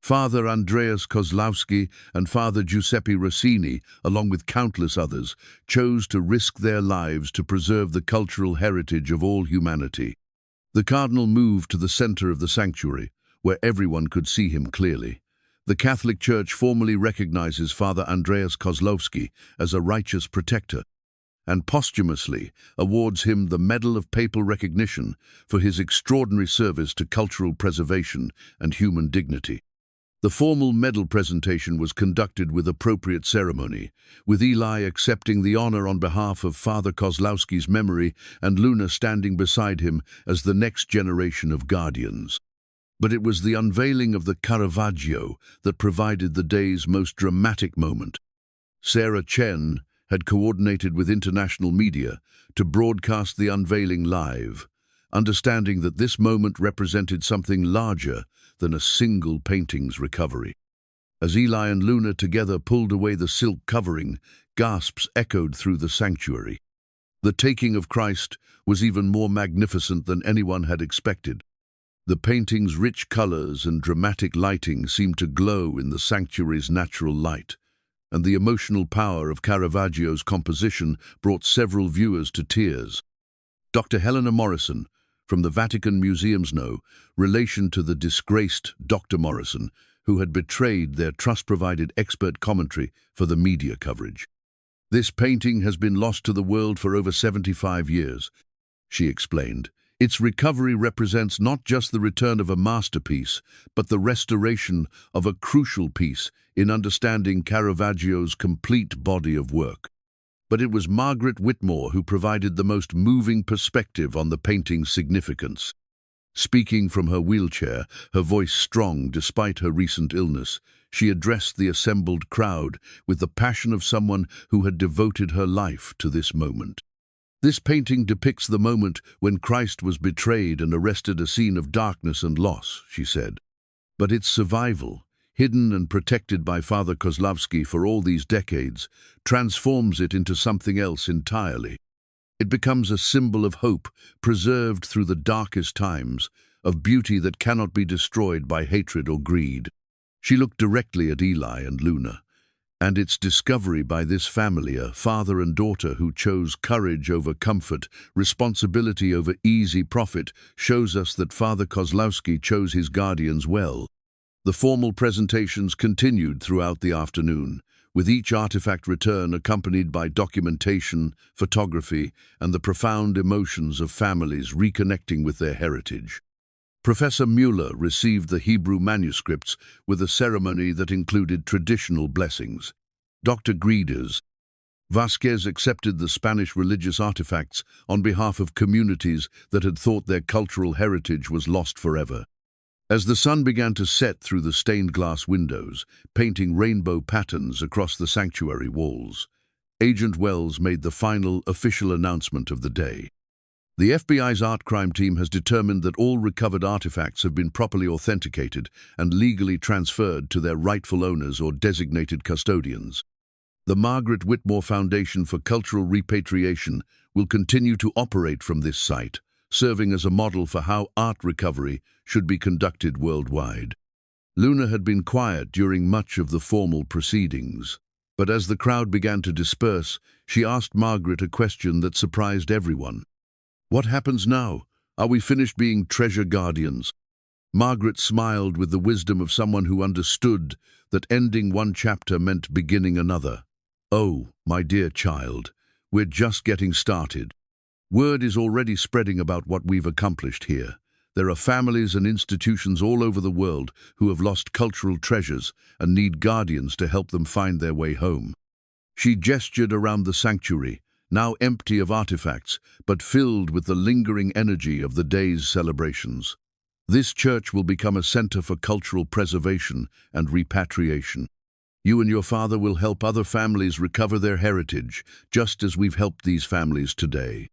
Father Andreas Kozlowski and Father Giuseppe Rossini, along with countless others, chose to risk their lives to preserve the cultural heritage of all humanity." The cardinal moved to the center of the sanctuary, where everyone could see him clearly. The Catholic Church formally recognizes Father Andreas Kozlowski as a righteous protector, and posthumously awards him the Medal of Papal Recognition for his extraordinary service to cultural preservation and human dignity. The formal medal presentation was conducted with appropriate ceremony, with Eli accepting the honor on behalf of Father Kozlowski's memory and Luna standing beside him as the next generation of guardians. But it was the unveiling of the Caravaggio that provided the day's most dramatic moment. Sarah Chen had coordinated with international media to broadcast the unveiling live, understanding that this moment represented something larger than a single painting's recovery. As Eli and Luna together pulled away the silk covering, gasps echoed through the sanctuary. The taking of Christ was even more magnificent than anyone had expected. The painting's rich colors and dramatic lighting seemed to glow in the sanctuary's natural light, and the emotional power of Caravaggio's composition brought several viewers to tears. Dr. Helena Morrison, from the Vatican Museum's relation to the disgraced Dr. Morrison, who had betrayed their trust-provided expert commentary for the media coverage. "This painting has been lost to the world for over 75 years, she explained. Its recovery represents not just the return of a masterpiece, but the restoration of a crucial piece in understanding Caravaggio's complete body of work." But it was Margaret Whitmore who provided the most moving perspective on the painting's significance. Speaking from her wheelchair, her voice strong despite her recent illness, she addressed the assembled crowd with the passion of someone who had devoted her life to this moment. This painting depicts the moment when Christ was betrayed and arrested, a scene of darkness and loss, she said. But its survival, hidden and protected by Father Kozlowski for all these decades, transforms it into something else entirely. It becomes a symbol of hope, preserved through the darkest times, of beauty that cannot be destroyed by hatred or greed. She looked directly at Eli and Luna, and its discovery by this family, a father and daughter who chose courage over comfort, responsibility over easy profit, shows us that Father Kozlowski chose his guardians well. The formal presentations continued throughout the afternoon, with each artifact return accompanied by documentation, photography, and the profound emotions of families reconnecting with their heritage. Professor Mueller received the Hebrew manuscripts with a ceremony that included traditional blessings. Dr. Greeders Vasquez accepted the Spanish religious artifacts on behalf of communities that had thought their cultural heritage was lost forever. As the sun began to set through the stained glass windows, painting rainbow patterns across the sanctuary walls, Agent Wells made the final official announcement of the day. The FBI's art crime team has determined that all recovered artifacts have been properly authenticated and legally transferred to their rightful owners or designated custodians. The Margaret Whitmore Foundation for Cultural Repatriation will continue to operate from this site, serving as a model for how art recovery should be conducted worldwide. Luna had been quiet during much of the formal proceedings, but as the crowd began to disperse, she asked Margaret a question that surprised everyone. "What happens now? Are we finished being treasure guardians?" Margaret smiled with the wisdom of someone who understood that ending one chapter meant beginning another. "Oh, my dear child, we're just getting started. Word is already spreading about what we've accomplished here. There are families and institutions all over the world who have lost cultural treasures and need guardians to help them find their way home." She gestured around the sanctuary, now empty of artifacts, but filled with the lingering energy of the day's celebrations. This church will become a center for cultural preservation and repatriation. You and your father will help other families recover their heritage, just as we've helped these families today.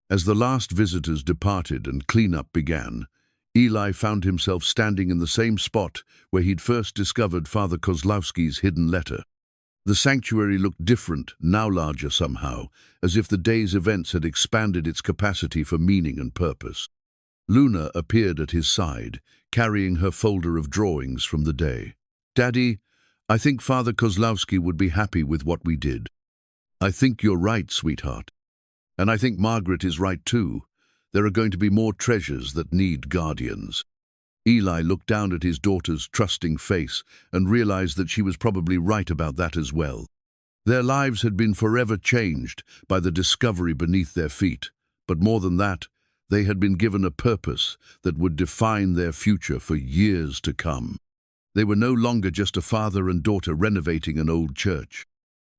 As the last visitors departed and cleanup began, Eli found himself standing in the same spot where he'd first discovered Father Kozlowski's hidden letter. The sanctuary looked different, now larger somehow, as if the day's events had expanded its capacity for meaning and purpose. Luna appeared at his side, carrying her folder of drawings from the day. "Daddy, I think Father Kozlowski would be happy with what we did." "I think you're right, sweetheart. And I think Margaret is right too. There are going to be more treasures that need guardians." Eli looked down at his daughter's trusting face and realized that she was probably right about that as well. Their lives had been forever changed by the discovery beneath their feet, but more than that, they had been given a purpose that would define their future for years to come. They were no longer just a father and daughter renovating an old church.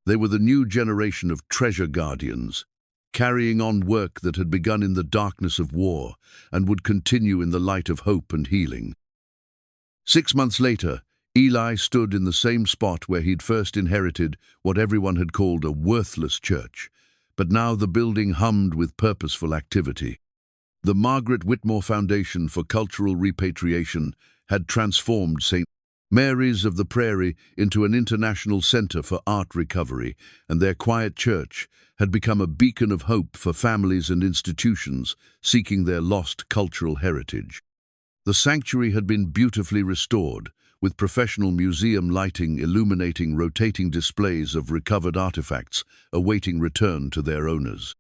They were the new generation of treasure guardians, carrying on work that had begun in the darkness of war and would continue in the light of hope and healing. 6 months later, Eli stood in the same spot where he'd first inherited what everyone had called a worthless church, but now the building hummed with purposeful activity. The Margaret Whitmore Foundation for Cultural Repatriation had transformed St. Mary's of the Prairie into an international center for art recovery, and their quiet church had become a beacon of hope for families and institutions seeking their lost cultural heritage. The sanctuary had been beautifully restored, with professional museum lighting illuminating rotating displays of recovered artifacts awaiting return to their owners.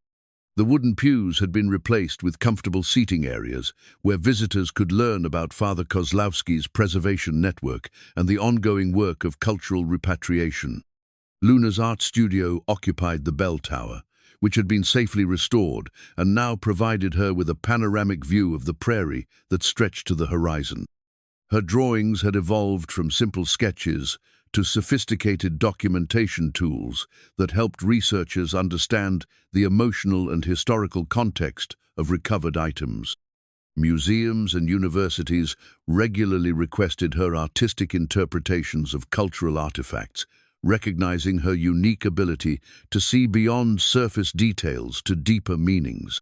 The wooden pews had been replaced with comfortable seating areas where visitors could learn about Father Kozlowski's preservation network and the ongoing work of cultural repatriation. Luna's art studio occupied the bell tower, which had been safely restored and now provided her with a panoramic view of the prairie that stretched to the horizon. Her drawings had evolved from simple sketches to sophisticated documentation tools that helped researchers understand the emotional and historical context of recovered items. Museums and universities regularly requested her artistic interpretations of cultural artifacts, recognizing her unique ability to see beyond surface details to deeper meanings.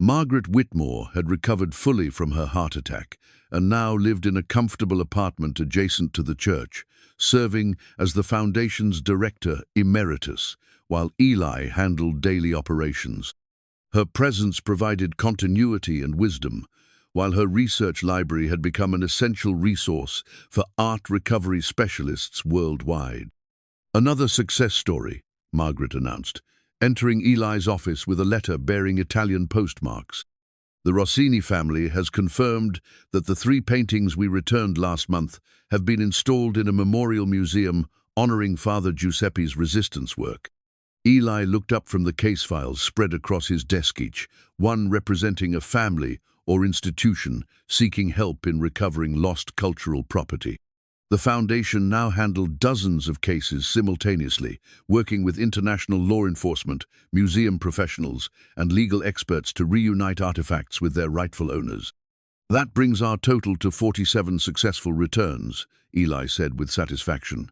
Margaret Whitmore had recovered fully from her heart attack and now lived in a comfortable apartment adjacent to the church, serving as the foundation's director emeritus, while Eli handled daily operations. Her presence provided continuity and wisdom, while her research library had become an essential resource for art recovery specialists worldwide. "Another success story," Margaret announced, entering Eli's office with a letter bearing Italian postmarks. "The Rossini family has confirmed that the 3 paintings we returned last month have been installed in a memorial museum honoring Father Giuseppe's resistance work." Eli looked up from the case files spread across his desk, each one representing a family or institution seeking help in recovering lost cultural property. The foundation now handled dozens of cases simultaneously, working with international law enforcement, museum professionals, and legal experts to reunite artifacts with their rightful owners. "That brings our total to 47 successful returns," Eli said with satisfaction,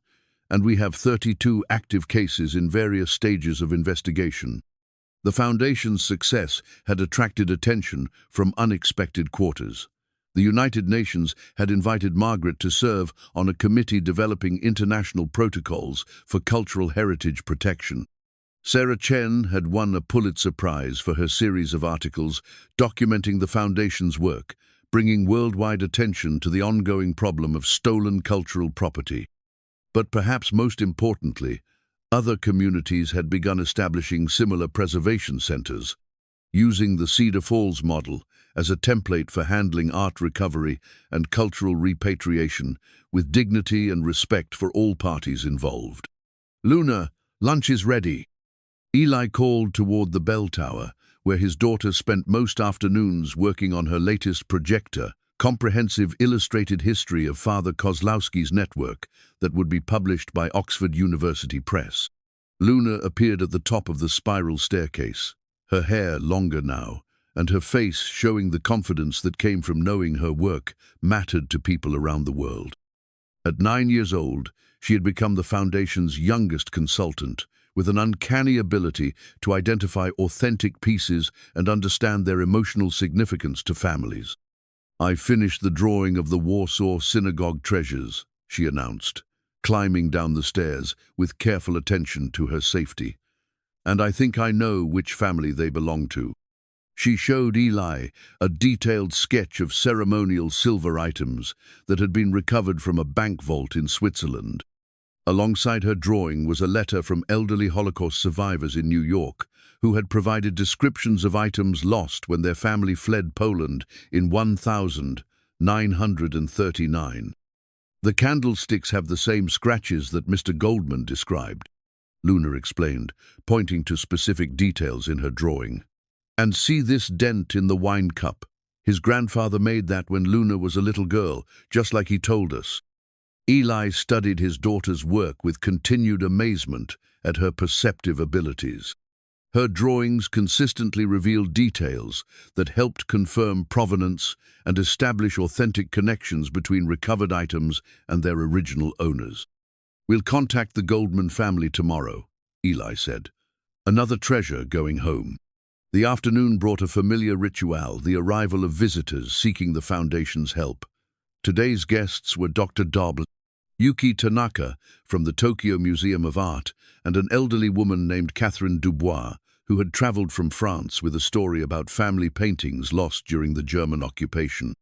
"and we have 32 active cases in various stages of investigation." The Foundation's success had attracted attention from unexpected quarters. The United Nations had invited Margaret to serve on a committee developing international protocols for cultural heritage protection. Sarah Chen had won a Pulitzer Prize for her series of articles documenting the Foundation's work, bringing worldwide attention to the ongoing problem of stolen cultural property. But perhaps most importantly, other communities had begun establishing similar preservation centers, using the Cedar Falls model as a template for handling art recovery and cultural repatriation with dignity and respect for all parties involved. "Luna, lunch is ready." Eli called toward the bell tower, where his daughter spent most afternoons working on her latest projector, comprehensive illustrated history of Father Kozlowski's network that would be published by Oxford University Press. Luna appeared at the top of the spiral staircase, her hair longer now, and her face showing the confidence that came from knowing her work mattered to people around the world. At 9 years old, she had become the Foundation's youngest consultant, with an uncanny ability to identify authentic pieces and understand their emotional significance to families. "I finished the drawing of the Warsaw Synagogue treasures," she announced, climbing down the stairs with careful attention to her safety. "And I think I know which family they belong to." She showed Eli a detailed sketch of ceremonial silver items that had been recovered from a bank vault in Switzerland. Alongside her drawing was a letter from elderly Holocaust survivors in New York who had provided descriptions of items lost when their family fled Poland in 1939. "The candlesticks have the same scratches that Mr. Goldman described," Luna explained, pointing to specific details in her drawing. "And see this dent in the wine cup. His grandfather made that when Luna was a little girl, just like he told us." Eli studied his daughter's work with continued amazement at her perceptive abilities. Her drawings consistently revealed details that helped confirm provenance and establish authentic connections between recovered items and their original owners. "We'll contact the Goldman family tomorrow," Eli said. "Another treasure going home." The afternoon brought a familiar ritual, the arrival of visitors seeking the Foundation's help. Today's guests were Dr. Doble, Yuki Tanaka from the Tokyo Museum of Art, and an elderly woman named Catherine Dubois, who had traveled from France with a story about family paintings lost during the German occupation.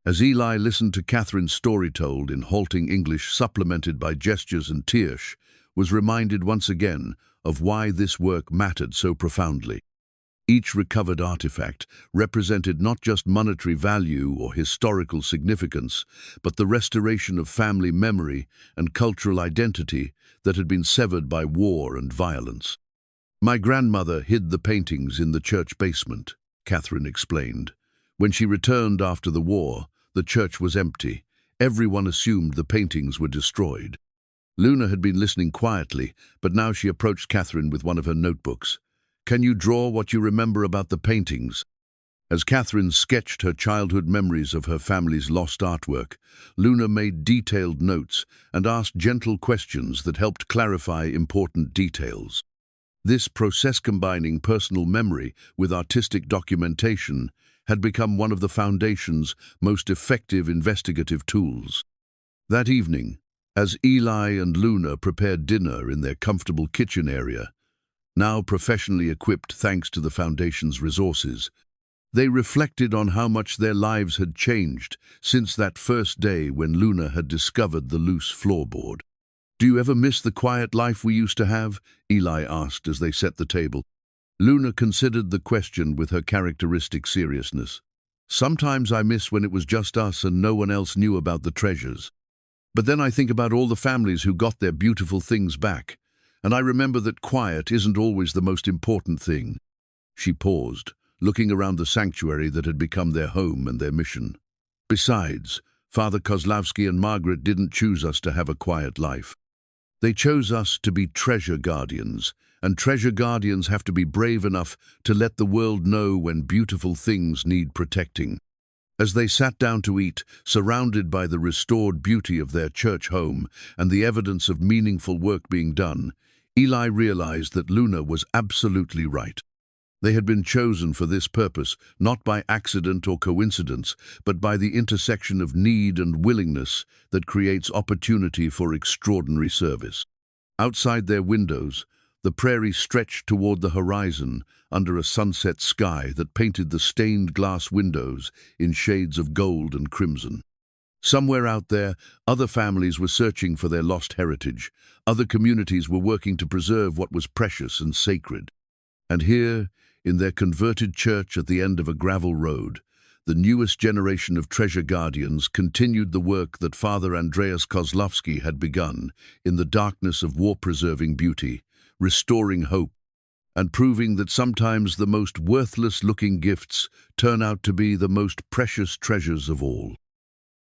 As Eli listened to Catherine's story told in halting English supplemented by gestures and tears, was reminded once again of why this work mattered so profoundly. Each recovered artifact represented not just monetary value or historical significance, but the restoration of family memory and cultural identity that had been severed by war and violence. "My grandmother hid the paintings in the church basement," Catherine explained. "When she returned after the war, the church was empty. Everyone assumed the paintings were destroyed. Luna had been listening quietly, but now she approached Catherine with one of her notebooks. "Can you draw what you remember about the paintings?" As Catherine sketched her childhood memories of her family's lost artwork, Luna made detailed notes and asked gentle questions that helped clarify important details. This process, combining personal memory with artistic documentation, had become one of the Foundation's most effective investigative tools. That evening, as Eli and Luna prepared dinner in their comfortable kitchen area, now professionally equipped thanks to the Foundation's resources, they reflected on how much their lives had changed since that first day when Luna had discovered the loose floorboard. "Do you ever miss the quiet life we used to have?" Eli asked as they set the table. Luna considered the question with her characteristic seriousness. "Sometimes I miss when it was just us and no one else knew about the treasures. But then I think about all the families who got their beautiful things back, and I remember that quiet isn't always the most important thing." She paused, looking around the sanctuary that had become their home and their mission. "Besides, Father Kozlowski and Margaret didn't choose us to have a quiet life. They chose us to be treasure guardians, and treasure guardians have to be brave enough to let the world know when beautiful things need protecting." As they sat down to eat, surrounded by the restored beauty of their church home and the evidence of meaningful work being done, Eli realized that Luna was absolutely right. They had been chosen for this purpose, not by accident or coincidence, but by the intersection of need and willingness that creates opportunity for extraordinary service. Outside their windows, the prairie stretched toward the horizon under a sunset sky that painted the stained glass windows in shades of gold and crimson. Somewhere out there, other families were searching for their lost heritage. Other communities were working to preserve what was precious and sacred. And here, in their converted church at the end of a gravel road, the newest generation of treasure guardians continued the work that Father Andreas Kozlowski had begun in the darkness of war-preserving beauty, restoring hope, and proving that sometimes the most worthless-looking gifts turn out to be the most precious treasures of all.